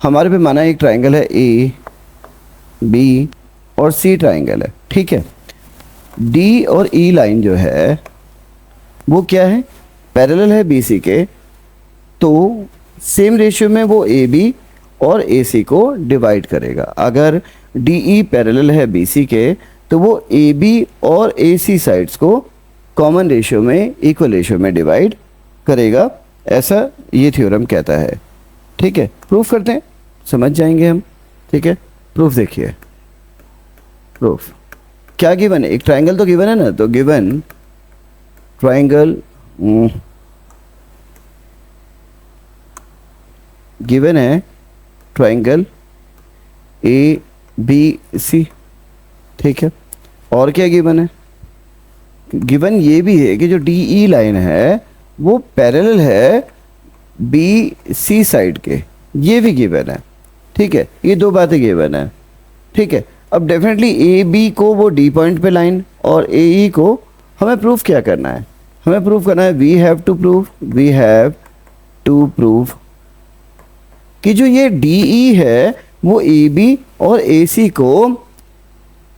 A: हमारे पे माना एक ट्राइंगल है ए बी और सी ट्राइंगल है, ठीक है। डी और ई लाइन जो है वो क्या है, पैरेलल है बी सी के, तो सेम रेशियो में वो ए बी और ए सी को डिवाइड करेगा। अगर डी ई पैरेलल है बी सी के तो वो ए बी और ए सी साइड्स को कॉमन रेशियो में, इक्वल रेशियो में डिवाइड करेगा, ऐसा ये थ्योरम कहता है, ठीक है। प्रूफ करते हैं, समझ जाएंगे हम, ठीक है। प्रूफ देखिए, प्रूफ क्या गिवन है, एक ट्राइंगल तो गिवन है ना, तो गिवन ट्राइंगल गिवन है ट्राइंगल ए बी सी, ठीक है। और क्या गिवन है, गिवन ये भी है कि जो डी ई लाइन है वो पैरेलल है बी सी साइड के, ये भी गिवन है, ठीक है। ये दो बातें गिवन है, ठीक है। अब डेफिनेटली ए बी को वो डी पॉइंट पे लाइन और ए ई को हमें प्रूफ क्या करना है, हमें प्रूफ करना है, वी हैव टू प्रूव कि जो ये डी ई है वो ए बी और ए सी को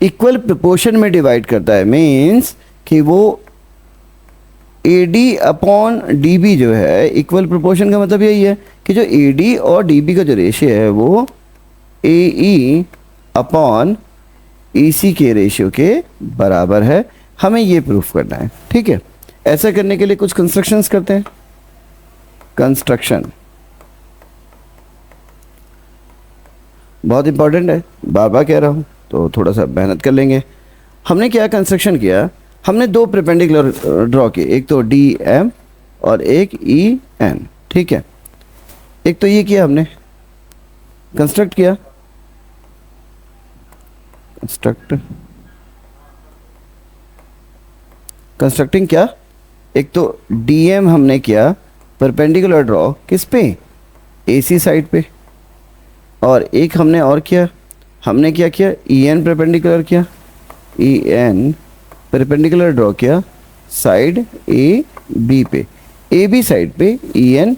A: इक्वल प्रोपोर्शन में डिवाइड करता है। मीन्स कि वो A D upon D B जो है, इक्वल प्रोपोर्शन का मतलब यही है कि जो ए डी और डी बी का जो रेशियो है वो ए ई अपॉन ई सी के रेशियो के बराबर है। हमें ये प्रूफ करना है, ठीक है। ऐसा करने के लिए कुछ कंस्ट्रक्शंस करते हैं। कंस्ट्रक्शन बहुत इंपॉर्टेंट है, बार बार कह रहा हूँ, तो थोड़ा सा मेहनत कर लेंगे। हमने क्या कंस्ट्रक्शन किया, हमने दो परपेंडिकुलर ड्रॉ किए, एक तो डी एम और एक ई एन, ठीक है। एक तो ये किया हमने, कंस्ट्रक्ट किया, कंस्ट्रक्टिंग क्या, एक तो डी एम हमने किया परपेंडिकुलर ड्रॉ किस पे, ए सी साइड पे, और एक हमने और किया, हमने क्या किया, ई एन परपेंडिकुलर किया, ई एन परपेंडिकुलर ड्रॉ किया साइड ए बी पे, ए बी साइड पे ई एन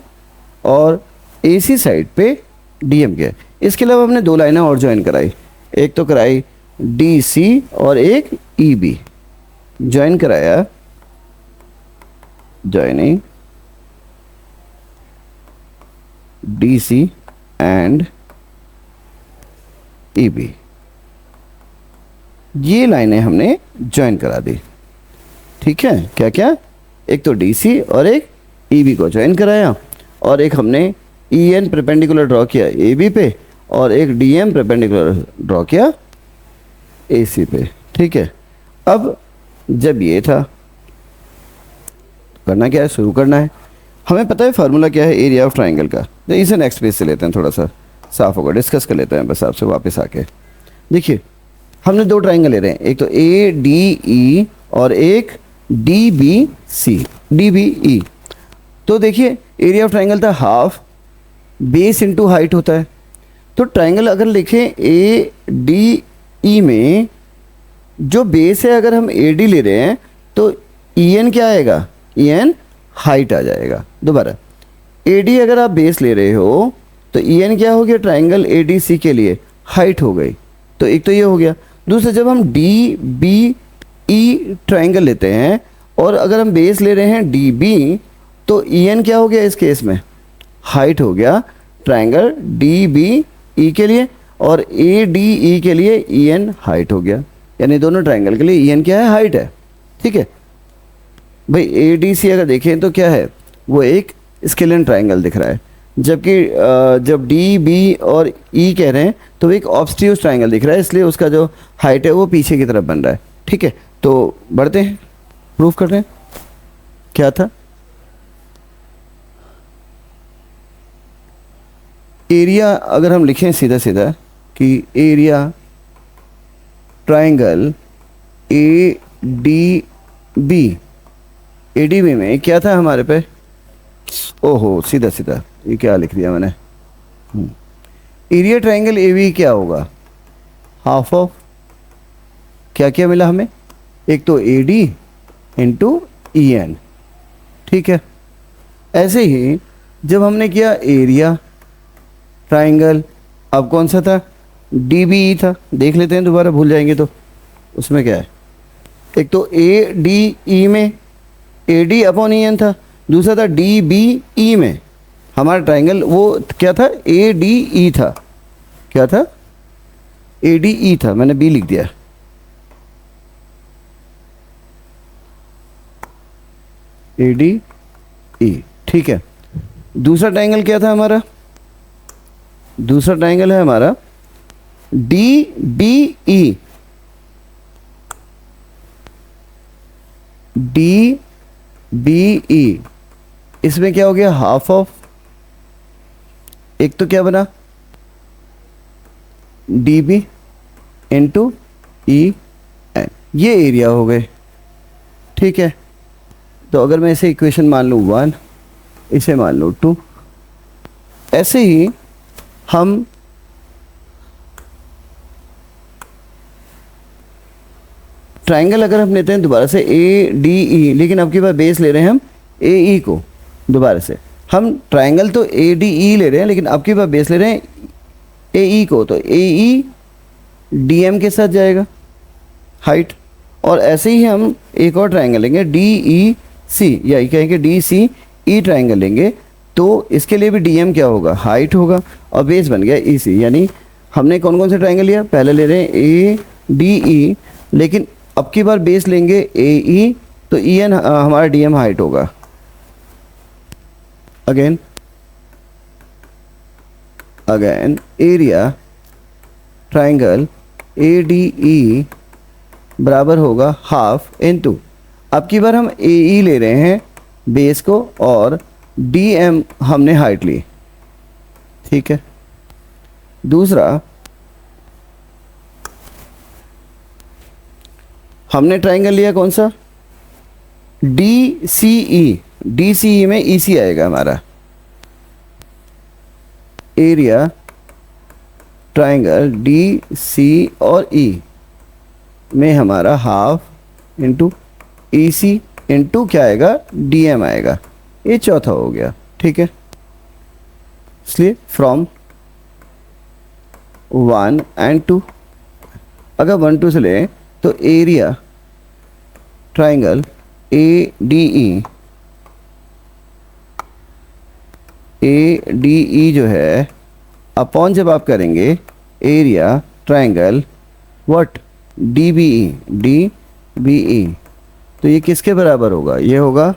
A: और ए सी साइड पे डी एम किया। इसके अलावा हमने दो लाइनें और ज्वाइन कराई, एक तो कराई डी सी और एक ई बी, ज्वाइन कराया, joining D C and E B, ये लाइनें हमने ज्वाइन करा दी, ठीक है। क्या क्या, एक तो डी सी और एक ई बी को ज्वाइन कराया, और एक हमने ई एन परपेंडिकुलर ड्रॉ किया ए बी पे, और एक डी एम परपेंडिकुलर ड्रॉ किया ए सी पे, ठीक है। अब जब ये था, करना क्या है, शुरू करना है। हमें पता है फार्मूला क्या है एरिया ऑफ ट्राइंगल का। तो इसे नेक्स्ट पेज से लेते हैं, थोड़ा सा साफ होगा, डिस्कस कर लेते हैं बस आपसे वापस आके। देखिए हमने दो ट्राइंगल ले रहे हैं, एक तो ए डी ई और एक D B C, D B E. तो देखिए एरिया ऑफ ट्राइंगल था हाफ बेस इंटू हाइट होता है। तो ट्राइंगल अगर लिखें ए डी ई में जो बेस है, अगर हम ए डी ले रहे हैं तो ई एन क्या आएगा, ई एन हाइट आ जाएगा। दोबारा ए डी अगर आप बेस ले रहे हो तो ई एन क्या हो गया, ट्राइंगल ए डी सी के लिए हाइट हो गई। तो एक तो ये हो गया। दूसरा जब हम डी बी ई ट्राइंगल लेते हैं और अगर हम बेस ले रहे हैं डी बी तो ई एन क्या हो गया इस केस में, हाइट हो गया ट्राइंगल डी बी ई के लिए, और ए डी ई के लिए ई एन हाइट हो गया। यानी दोनों ट्राइंगल के लिए ई एन क्या है, हाइट है, ठीक है भाई। ए डी सी अगर देखें तो क्या है, वो एक स्केलेन ट्राइंगल दिख रहा है, जबकि जब डी बी और ई कह रहे हैं तो वो एक ऑब्स्ट्यूज ट्राइंगल दिख रहा है, इसलिए उसका जो हाइट है वो पीछे की तरफ बन रहा है, ठीक है। तो बढ़ते हैं, प्रूफ कर रहे हैं। क्या था, एरिया अगर हम लिखें सीधा सीधा कि area triangle A D B, A D B में क्या था हमारे पे, ओहो सीधा सीधा ये क्या लिख दिया मैंने। एरिया ट्राइंगल ए बी क्या होगा, हाफ ऑफ क्या क्या मिला हमें, एक तो A D into E N, ठीक है। ऐसे ही जब हमने किया एरिया ट्राइंगल, अब कौन सा था, डी बी ई था, देख लेते हैं दोबारा, भूल जाएंगे तो। उसमें क्या है, एक तो ए डी ई में A D upon E N था, दूसरा था डी बी ई में हमारा ट्राइंगल वो क्या था, ए डी ई था। क्या था, ए डी ई था, मैंने बी लिख दिया। ए डी ई, ठीक है। दूसरा ट्राइंगल क्या था हमारा, दूसरा ट्राइंगल है हमारा D B E, D B E, इसमें क्या हो गया, हाफ ऑफ, एक तो क्या बना D B into E N, ये एरिया हो गए, ठीक है। तो अगर मैं इसे इक्वेशन मान लूँ 1, इसे मान लूँ 2, ऐसे ही हम ट्राइंगल अगर हम लेते हैं दोबारा से ए डी ई, लेकिन अब की बार बेस ले रहे हैं हम ए ई को, दोबारा से हम ट्राइंगल तो ए डी ई ले रहे हैं लेकिन अब की बार बेस ले रहे हैं ए ई को, तो ए ई डी एम के साथ जाएगा हाइट। और ऐसे ही हम एक और ट्राइंगल लेंगे डी ई सी, या कहेंगे डी सी ई ट्राइंगल लेंगे, तो इसके लिए भी डी एम क्या होगा, हाइट होगा, और बेस बन गया ई सी। यानी हमने कौन कौन से ट्राइंगल लिया, पहले ले रहे हैं ए डी ई, लेकिन अब की बार बेस लेंगे ए ई, तो ई एन हमारा डी एम हाइट होगा। Again area triangle A D ई बराबर होगा हाफ इनटू, अब की बार हम ए ई ले रहे हैं बेस को और डी एम हमने हाइट ली, ठीक है। दूसरा हमने ट्राइंगल लिया कौन सा, डी सी ई, डी सी ई में ई सी आएगा हमारा, एरिया ट्राइंगल डी सी और ई में हमारा हाफ इंटू ई सी इंटू क्या आएगा, डी एम आएगा, ये चौथा हो गया, ठीक है। इसलिए फ्रॉम 1 and 2, अगर 1 2 से लें तो area triangle A D E जो है अपॉन जब आप करेंगे area triangle what D B E, तो ये किसके बराबर होगा, ये होगा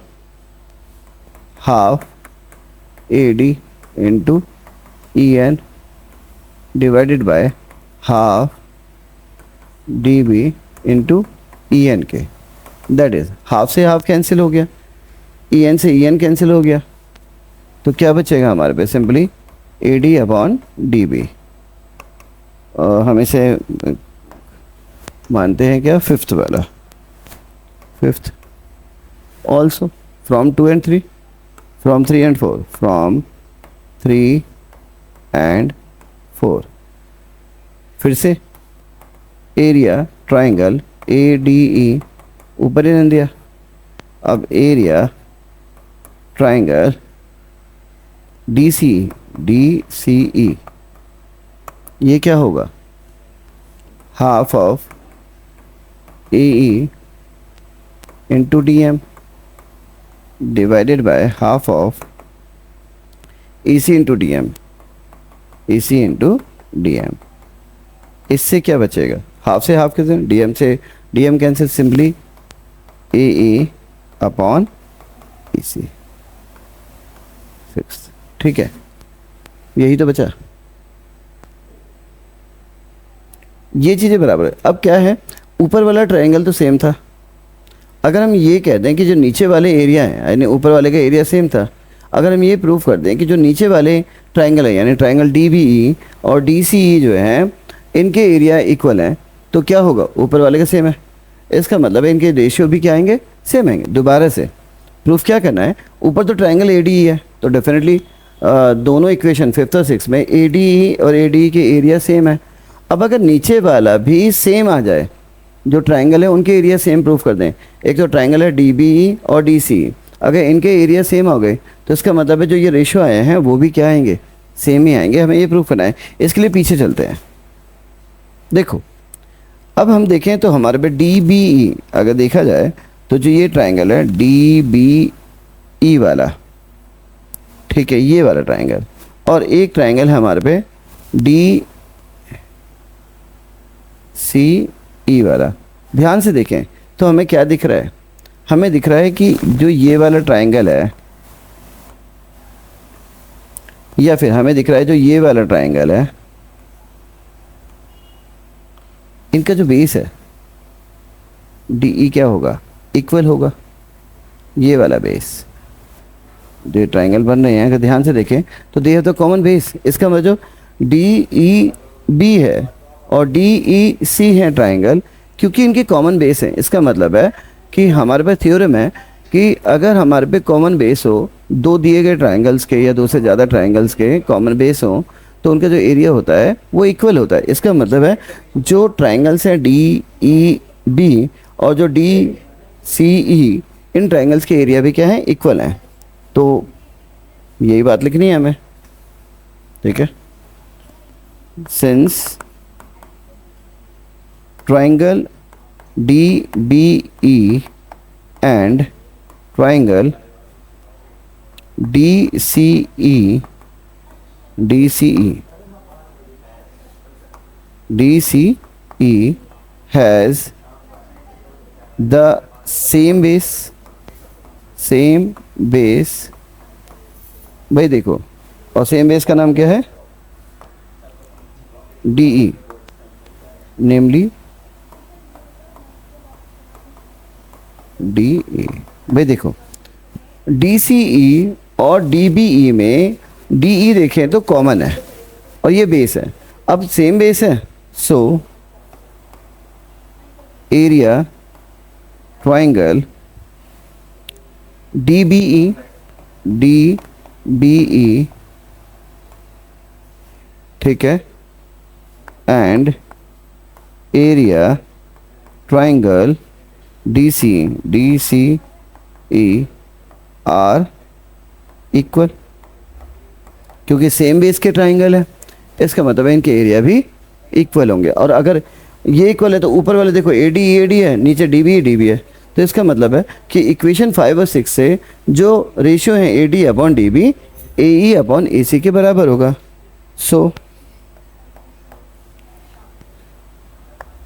A: half A D into E N divided by half D B into E N के, दैट इज हाफ से हाफ कैंसिल हो गया, ई एन से ई एन कैंसिल हो गया, तो क्या बचेगा हमारे पे, simply A D upon D B. हम इसे मानते हैं क्या, फिफ्थ वाला, fifth also from 2 and 3, from 3 and 4, from 3 and 4। फिर से area triangle A D E ऊपर ही रहने दिया, अब area triangle D C E, ये क्या होगा, half of A E into D M divided by half of A C into D M, A C into D M. इससे क्या बचेगा, हाफ से हाफ कैसे, डी एम से D M cancel, simply A E upon E C, six. ठीक है, यही तो बचा, ये चीज़ें बराबर है। अब क्या है, ऊपर वाला ट्रायंगल तो सेम था, अगर हम ये कह दें कि जो नीचे वाले एरिया हैं, यानी ऊपर वाले का एरिया सेम था, अगर हम ये प्रूव कर दें कि जो नीचे वाले ट्रायंगल है, यानी ट्रायंगल डी बी ई और डी सी ई जो है, इनके एरिया इक्वल हैं, तो क्या होगा, ऊपर वाले का सेम है, इसका मतलब है इनके रेशियो भी क्या आएंगे, सेम आएंगे। दोबारा से प्रूफ क्या करना है, ऊपर तो ट्रायंगल ए डी ई है, तो डेफिनेटली दोनों इक्वेशन 5th और 6th में ए डी ई और ए डी ई के एरिया सेम है। अब अगर नीचे वाला भी सेम आ जाए, जो ट्रायंगल है उनके एरिया सेम प्रूफ कर दें, एक तो ट्रायंगल है डी बी ई और डी सी, अगर इनके एरिया सेम हो गए तो इसका मतलब है जो ये रेशियो आए हैं वो भी क्या आएंगे, सेम ही आएंगे। हमें ये प्रूफ करना है, इसके लिए पीछे चलते हैं। देखो अब हम देखें तो हमारे पे डी बी ई अगर देखा जाए तो जो ये ट्रायंगल है डी बी ई वाला, ठीक है, ये वाला ट्रायंगल, और एक ट्रायंगल है हमारे पे डी सी ई वाला। ध्यान से देखें तो हमें क्या दिख रहा है, हमें दिख रहा है कि जो ये वाला ट्रायंगल है, या फिर हमें दिख रहा है जो ये वाला ट्रायंगल है, इनका जो बेस है डी ई क्या होगा, इक्वल होगा, ये वाला बेस, जो ट्रायंगल बन रहे हैं अगर ध्यान से देखें तो they have the common base. इसका मतलब डी ई बी है और डी ई सी है ट्रायंगल, क्योंकि इनके कॉमन बेस हैं। इसका मतलब है कि हमारे पास थ्योरम है कि अगर हमारे पे कॉमन बेस हो, दो दिए गए ट्रायंगल्स के या दो से ज़्यादा ट्रायंगल्स के कॉमन बेस हो, तो उनका जो एरिया होता है वो इक्वल होता है। इसका मतलब है जो ट्रायंगल्स हैं डी ई बी और जो डी सी ई, इन ट्रायंगल्स के एरिया भी क्या है, इक्वल हैं। तो यही बात लिखनी है हमें, ठीक है। Since triangle D B E and triangle D C E has the same base, भाई देखो, और सेम बेस का नाम क्या है, डी ई, नेमली डी ई। भाई देखो डी सी ई और डी बी ई में डी ई देखें तो कॉमन है और ये बेस है, अब सेम बेस है, so area triangle D B E, ठीक है, and area triangle D C E are equal, क्योंकि सेम बेस के ट्रायंगल है, इसका मतलब है इनके एरिया भी इक्वल होंगे। और अगर ये इक्वल है तो ऊपर वाले देखो ए डी है, नीचे डी बी है, तो इसका मतलब है कि इक्वेशन 5 और 6 से जो रेशियो है A D upon D B A E upon A C के बराबर होगा। So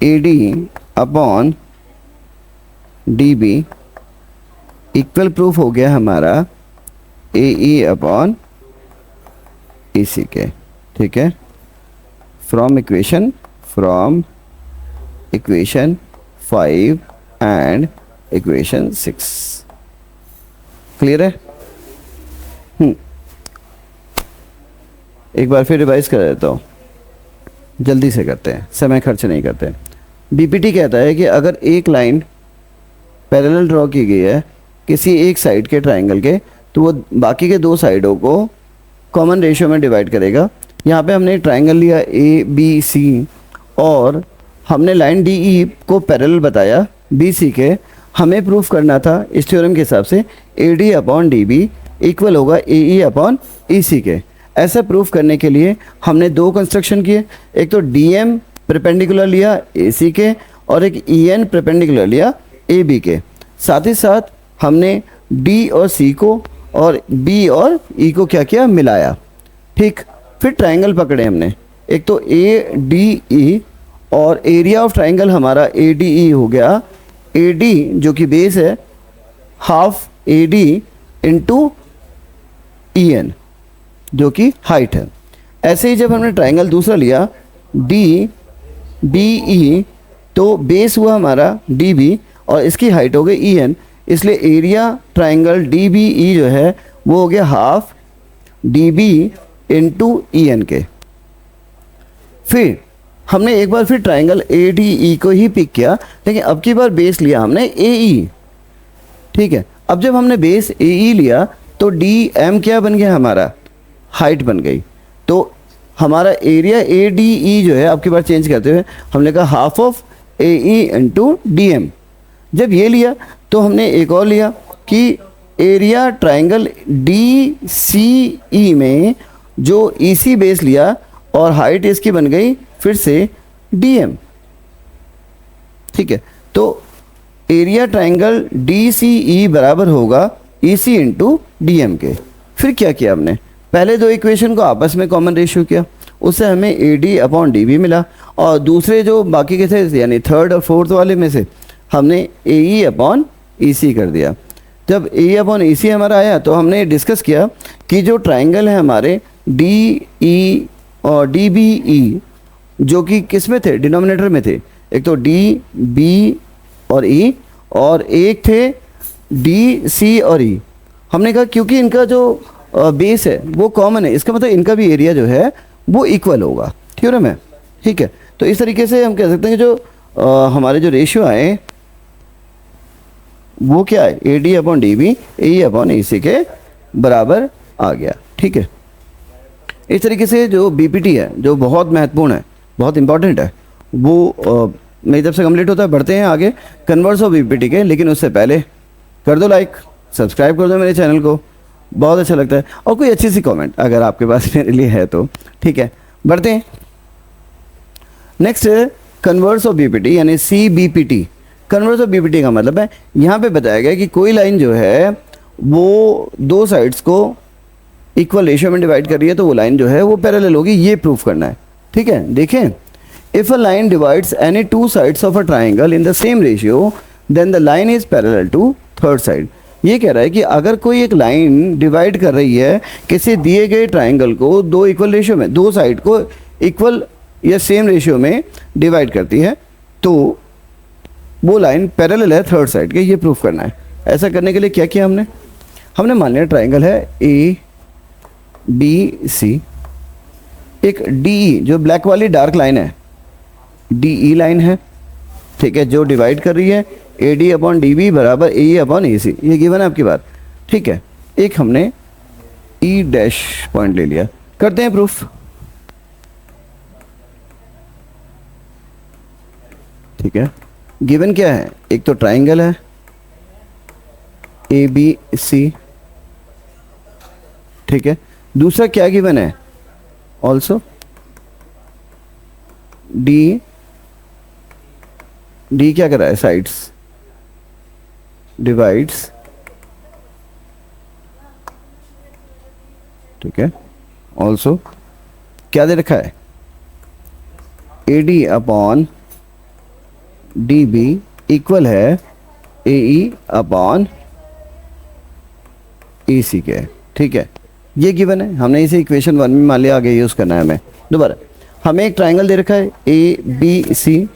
A: A D upon D B equal proof हो गया हमारा ए ई अपॉन ए सी के, ठीक है। From equation 5 and equation 6। Clear है? एक बार फिर रिवाइज कर देता हूँ, जल्दी से करते हैं, समय खर्च नहीं करते। बीपीटी कहता है कि अगर एक लाइन पैरेलल ड्रॉ की गई है किसी एक साइड के ट्राइंगल के, तो वो बाकी के दो साइडों को कॉमन रेशियो में डिवाइड करेगा। यहाँ पे हमने एक ट्राइंगल लिया ए बी सी और हमने लाइन डी ई को पैरेलल बताया बी सी के। हमें प्रूफ करना था इस थ्योरम के हिसाब से A D upon D B equal होगा A E upon E C के। ऐसा प्रूफ करने के लिए हमने दो कंस्ट्रक्शन किए, एक तो डी एम परपेंडिकुलर लिया ए सी के और एक ई एन परपेंडिकुलर लिया ए बी के। साथ ही साथ हमने डी और सी को और बी और ई को क्या किया, मिलाया। ठीक, फिर ट्राइंगल पकड़े हमने, एक तो ए डी ई और एरिया ऑफ ट्राइंगल हमारा ए डी ई हो गया, ए डी जो कि बेस है half A D into E N जो कि हाइट है। ऐसे ही जब हमने ट्राइंगल दूसरा लिया डी बी ई, तो बेस हुआ हमारा डी बी और इसकी हाइट हो गई ई एन, इसलिए area triangle D B E जो है वो हो गया half D B into E N के। फिर हमने एक बार फिर ट्राइंगल ए डी ई को ही पिक किया, लेकिन अब की बार बेस लिया हमने ए ई। ठीक है, अब जब हमने बेस ए ई लिया तो डी एम क्या बन गया, हमारा हाइट बन गई। तो हमारा एरिया ए डी ई जो है अब की बार चेंज करते हुए हमने कहा half of A E into D M. जब ये लिया तो हमने एक और लिया कि area triangle D C E में जो ई सी बेस लिया और हाइट इसकी बन गई फिर से डी एम। ठीक है, तो एरिया ट्राइंगल डी सी ई बराबर होगा ई सी इंटू डी एम के। फिर क्या किया हमने, पहले दो इक्वेशन को आपस में कॉमन रेशियो किया, उससे हमें A D upon D B मिला और दूसरे जो बाकी के थे यानी थर्ड और फोर्थ वाले में से हमने ए ई अपॉन ई सी कर दिया। जब ए ई अपॉन ई सी हमारा आया तो हमने डिस्कस किया कि जो ट्राइंगल है हमारे डी ई और डी बी ई जो कि किस में थे, डिनोमिनेटर में थे, एक तो डी बी और ई और एक थे डी सी और ई। हमने कहा क्योंकि इनका जो बेस है वो कॉमन है, इसका मतलब इनका भी एरिया जो है वो इक्वल होगा थ्योरम है। ठीक है, तो इस तरीके से हम कह सकते हैं कि जो हमारे जो रेशियो आए वो क्या है, A D upon D B A upon A C के बराबर आ गया। ठीक है, इस तरीके से जो बीपीटी है जो बहुत महत्वपूर्ण है, बहुत इंपॉर्टेंट है, वो मेरी तरफ से कंप्लीट होता है। बढ़ते हैं आगे कन्वर्स ऑफ बीपीटी के, लेकिन उससे पहले कर दो लाइक, सब्सक्राइब कर दो मेरे चैनल को, बहुत अच्छा लगता है, और कोई अच्छी सी कमेंट अगर आपके पास मेरे लिए है तो। ठीक है, बढ़ते हैं नेक्स्ट कन्वर्स ऑफ बीपीटी यानी सी बीपीटी। कन्वर्स ऑफ बीपीटी का मतलब है यहाँ पे बताया गया कि कोई लाइन जो है वो दो साइड्स को इक्वल रेशियो में डिवाइड कर रही है, तो वो लाइन जो है वो पैरेलल होगी, ये प्रूफ करना है। ठीक है, देखें, if a line divides any two sides of a triangle in the same ratio then the line is parallel to third side. ये कह रहा है कि अगर कोई एक लाइन डिवाइड कर रही है किसी दिए गए ट्राइंगल को दो इक्वल रेशियो में, दो साइड को इक्वल या सेम रेशियो में डिवाइड करती है, तो वो लाइन पैरेलल है थर्ड साइड के, ये प्रूफ करना है। ऐसा करने के लिए क्या किया हमने, हमने मान लिया ट्राइंगल है ए बी सी, एक डी जो ब्लैक वाली डार्क लाइन है डी ई लाइन है। ठीक है, जो डिवाइड कर रही है A D upon D B बराबर ए अपॉन ए सी, ये गिवन है आपकी बात। ठीक है, एक हमने ई डैश पॉइंट ले लिया, करते हैं प्रूफ। ठीक है, गिवन क्या है, एक तो ट्राइंगल है ए बी सी। ठीक है, दूसरा क्या गिवन है, ऑल्सो डी, डी क्या कर रहा है, साइड्स डिवाइड्स। ठीक है, ऑल्सो क्या दे रखा है, A D upon D B equal है A E upon E C के। ठीक है, ये गिवन है, हमने इसे इक्वेशन 1 में मान लिया, आगे यूज़ करना है हमें। दोबारा हमें एक ट्राइंगल दे रखा है ए बी सी,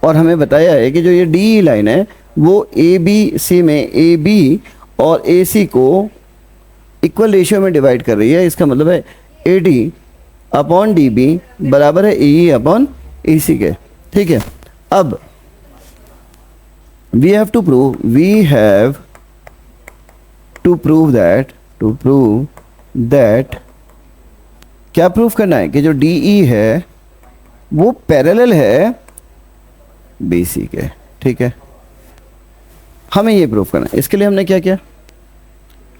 A: और हमें बताया है कि जो ये डी लाइन है वो ए बी सी में ए बी और ए सी को इक्वल रेशियो में डिवाइड कर रही है। इसका मतलब है A D upon D B बराबर है ए अपॉन ए सी के। ठीक है, अब we have to prove that क्या प्रूफ करना है कि जो डी ई है वो पैरेलल है बी सी के। ठीक है, हमें ये प्रूफ करना है। इसके लिए हमने क्या किया,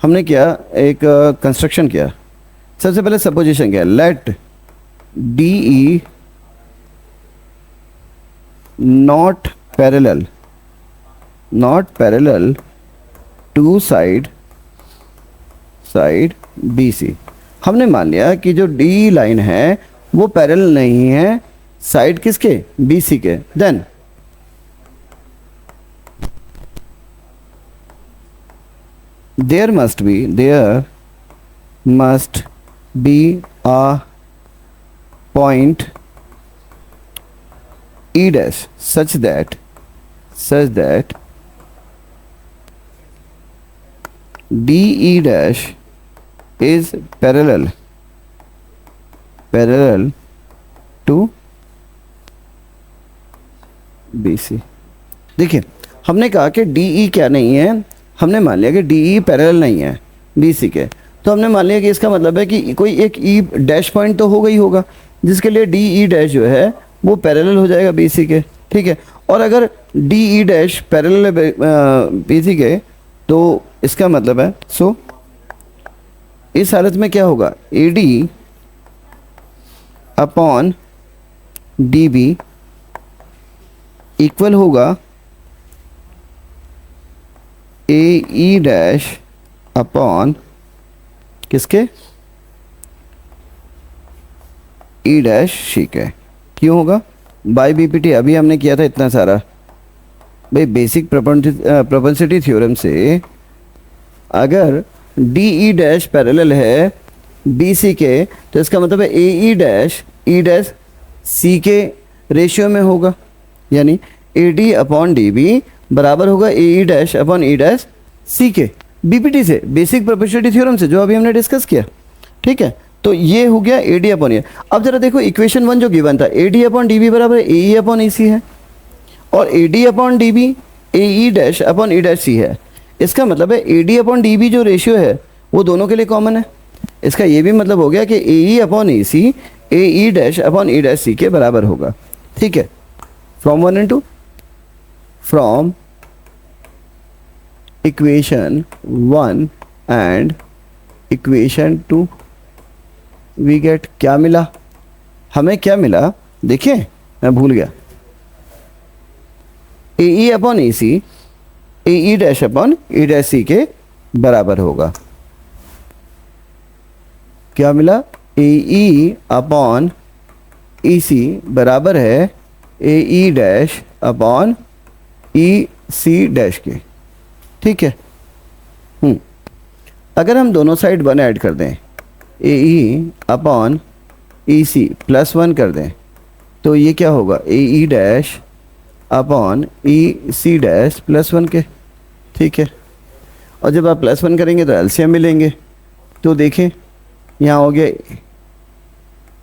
A: हमने क्या एक कंस्ट्रक्शन किया। सबसे पहले सपोजिशन किया, let D E not parallel to side B C. हमने मान लिया कि जो डी लाइन है वो पैरेलल नहीं है साइड किसके, बी सी के। Then there must be a point E dash such that DE dash is parallel to BC। देखिए, हमने कहा कि DE क्या नहीं है, हमने मान लिया कि DE पैरेलल नहीं है BC के, तो हमने मान लिया कि इसका मतलब है कि कोई एक E डैश पॉइंट तो होगा ही होगा, जिसके लिए DE डैश जो है वो पैरेलल हो जाएगा BC के। ठीक है, और अगर DE डैश पैरेलल है BC के तो इसका मतलब है इस हालत में क्या होगा, AD अपॉन DB इक्वल होगा AE डैश अपॉन किसके, E डैश सी के। क्यों होगा, बाय BPT अभी हमने किया था इतना सारा। भाई बेसिक प्रोपेंसिटी थ्योरम से अगर DE डैश पैरेलल है BC के तो इसका मतलब है AE dash E dash C के रेशियो में होगा, यानी AD अपॉन DB बराबर होगा AE dash upon E dash C के। BPT से, बेसिक प्रोपेंसिटी थ्योरम से, जो अभी हमने डिस्कस किया। ठीक है, तो ये हो गया AD अपॉन ए। अब जरा देखो इक्वेशन 1 जो गिवन था, AD अपॉन DB बराबर AE अपॉन EC है, और AD upon DB AE dash upon E dash C है। इसका मतलब है AD अपॉन DB जो रेशियो है वो दोनों के लिए कॉमन है। इसका ये भी मतलब हो गया कि AE upon AC AE dash upon E dash C के बराबर होगा। ठीक है, from 1 and 2, from equation 1 and equation 2 we get, क्या मिला हमें, क्या मिला देखिए, मैं भूल गया, AE upon AC AE dash upon E dash C के बराबर होगा। क्या मिला, AE अपॉन EC बराबर है AE dash upon EC dash के। ठीक है, अगर हम दोनों साइड 1 ऐड कर दें, AE अपॉन EC प्लस 1 कर दें, तो ये क्या होगा, AE dash upon EC dash plus 1 के। ठीक है, और जब आप प्लस 1 करेंगे तो एलसीएम मिलेंगे। तो देखें यहाँ हो गया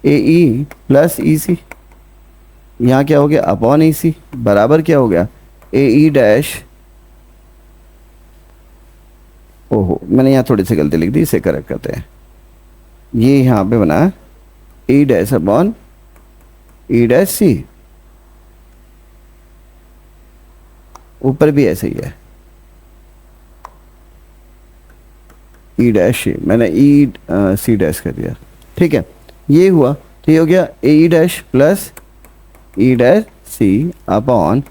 A: AE प्लस EC, यहाँ क्या हो गया अपॉन EC बराबर क्या हो गया AE डैश, ओहो मैंने यहाँ थोड़ी सी गलती लिख दी, इसे करेक्ट करते हैं। ये यहाँ पे बना E dash upon E dash C, ऊपर भी ऐसे ही है E डैश C, मैंने C डैश कर दिया। ठीक है, ये हुआ, तो ये हो गया AE dash plus E dash C upon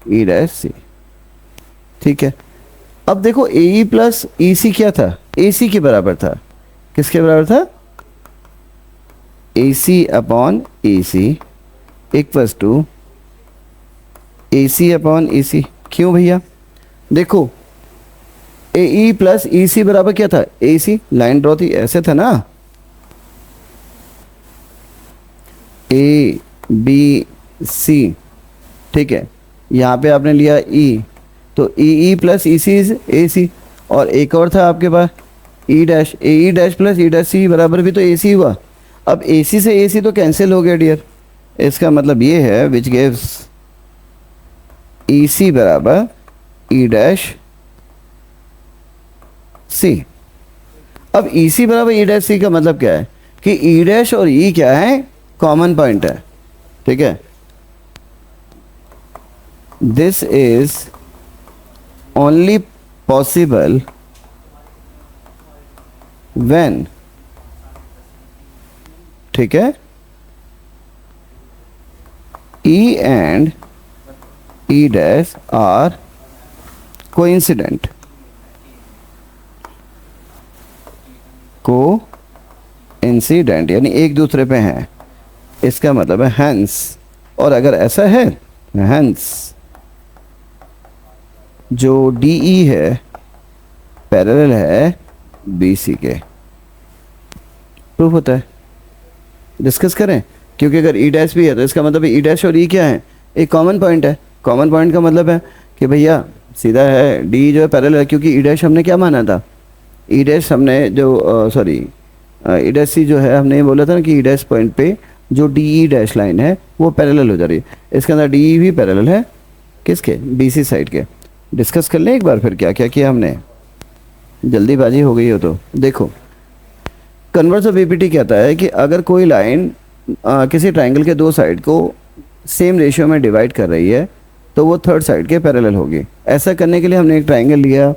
A: E dash C। ठीक है, अब देखो AE प्लस EC क्या था, AC के बराबर था। किसके बराबर था, AC upon AC equals to AC upon EC। क्यों भैया, देखो AE प्लस EC बराबर क्या था, AC, लाइन ड्रॉ थी ऐसे था ना, ए बी सी, ठीक है, यहाँ पे आपने लिया ई, तो E plus E C is a सी, और एक और था आपके पास ई डैश, ए डैश प्लस ई डैश सी बराबर भी तो ए सी हुआ। अब ए सी से ए सी तो कैंसिल हो गया डियर, इसका मतलब ये है विच गिव्स ई सी बराबर ई डैश सी। अब ई सी बराबर ई डैश सी का मतलब क्या है कि ई डैश और ई क्या है, कॉमन पॉइंट है, ठीक है। This is only possible when, ठीक है, E and E dash are coincident, coincident यानी एक दूसरे पे हैं, इसका मतलब है हैंस। और अगर ऐसा है हैंस जो डी ई है पैरेलल है बी सी के, प्रूफ होता है। डिस्कस करें, क्योंकि अगर ई डैश भी है तो इसका मतलब ई डैश और ई क्या है, एक कॉमन पॉइंट है। कॉमन पॉइंट का मतलब है कि भैया सीधा है डी जो है पैरेलल है, क्योंकि ई डैश हमने क्या माना था, ई डैश हमने जो सॉरी ई डैश सी जो है हमने ये बोला था ना कि ई डैश पॉइंट पे जो डी ई डैश लाइन है वो पैरेलल हो जा रही है, इसके अंदर डी ई भी पैरेलल है किसके, बी सी साइड के। डिस्कस कर लें एक बार फिर क्या क्या किया हमने, जल्दीबाजी हो गई हो तो देखो। कन्वर्स ऑफ बीपीटी कहता है कि अगर कोई लाइन किसी ट्राइंगल के दो साइड को सेम रेशियो में डिवाइड कर रही है तो वो थर्ड साइड के पैरेलल होगी। ऐसा करने के लिए हमने एक ट्राइंगल लिया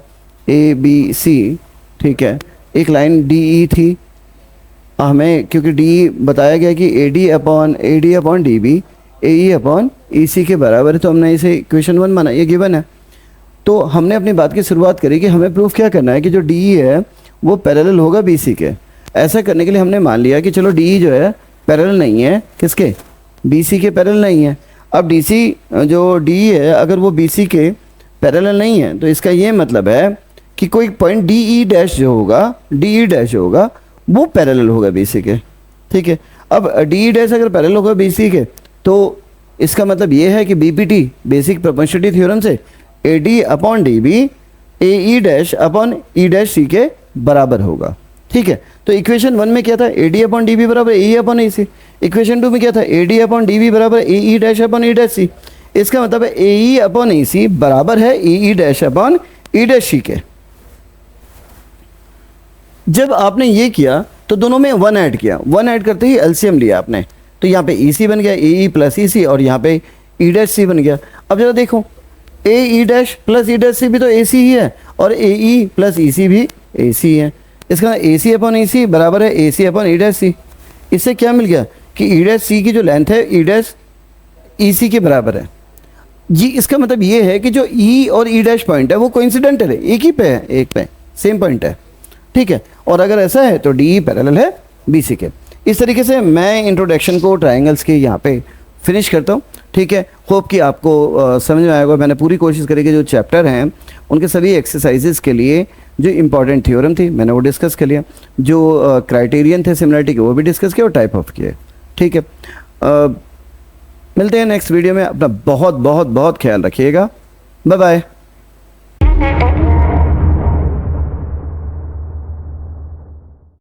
A: ए बी सी, ठीक है, एक लाइन डी ई थी, हमें क्योंकि डी बताया गया कि A D upon D B A E upon E C के बराबर है, तो हमने इसे इक्वेशन 1 माना, ये गिवन है। तो हमने अपनी बात की शुरुआत करी कि हमें प्रूफ क्या करना है कि जो डी ई है वो पैरेलल होगा बी सी के। ऐसा करने के लिए हमने मान लिया कि चलो डी ई जो है पैरेलल नहीं है किसके, बी सी के पैरेलल नहीं है। अब डी सी जो डी ई है अगर वो बी सी के पैरेलल नहीं है तो इसका ये मतलब है कि कोई पॉइंट डी ई डैश जो होगा, डी ई डैश होगा वो पैरेलल होगा बी सी के, ठीक है। अब डी ई डैश अगर पैरेलल होगा बी सी के तो इसका मतलब ये है कि बीपीटी बेसिक प्रोपोर्शनलिटी थ्योरम से A D upon D B A E dash upon E dash C के बराबर होगा, ठीक है। तो इक्वेशन 1 में क्या था, A D upon D B बराबर A E upon A C. Equation 2 में क्या था, A D upon D B बराबर A E dash upon E dash C. इसका मतलब है A E upon A C बराबर है A E dash upon E dash C के। जब आपने ये किया तो दोनों में 1 ऐड किया, 1 ऐड करते ही एलसीएम लिया आपने, तो यहाँ पे ई सी बन गया, ए ई प्लस ई सी, और यहाँ पे ई डैश सी बन गया। अब जरा देखो A E dash plus E dash C भी तो ए सी ही है, और ए ई प्लस ई सी भी ए सी है। इसका ए सी अपॉन ए सी बराबर है ए सी अपॉन ई डैश सी। इससे क्या मिल गया कि ई डैश सी की जो लेंथ है ई डैश ई सी के बराबर है जी। इसका मतलब ये है कि जो ई और ई डैश पॉइंट है वो कोइंसिडेंटल है, एक ही पे है, एक पे सेम पॉइंट है, ठीक है। और अगर ऐसा है तो डी ई पैरेलल है बी सी के। इस तरीके से मैं इंट्रोडक्शन को ट्राइंगल्स के यहाँ पे फिनिश करता हूँ, ठीक है। होप कि आपको समझ में आएगा। मैंने पूरी कोशिश करी कि जो चैप्टर हैं उनके सभी एक्सरसाइजेस के लिए जो इंपॉर्टेंट थ्योरम थी मैंने वो डिस्कस कर लिया, जो क्राइटेरियन थे सिमिलरिटी के वो भी डिस्कस किया और टाइप ऑफ किए, ठीक है। मिलते हैं नेक्स्ट वीडियो में। अपना बहुत बहुत बहुत ख्याल रखिएगा। Bye bye.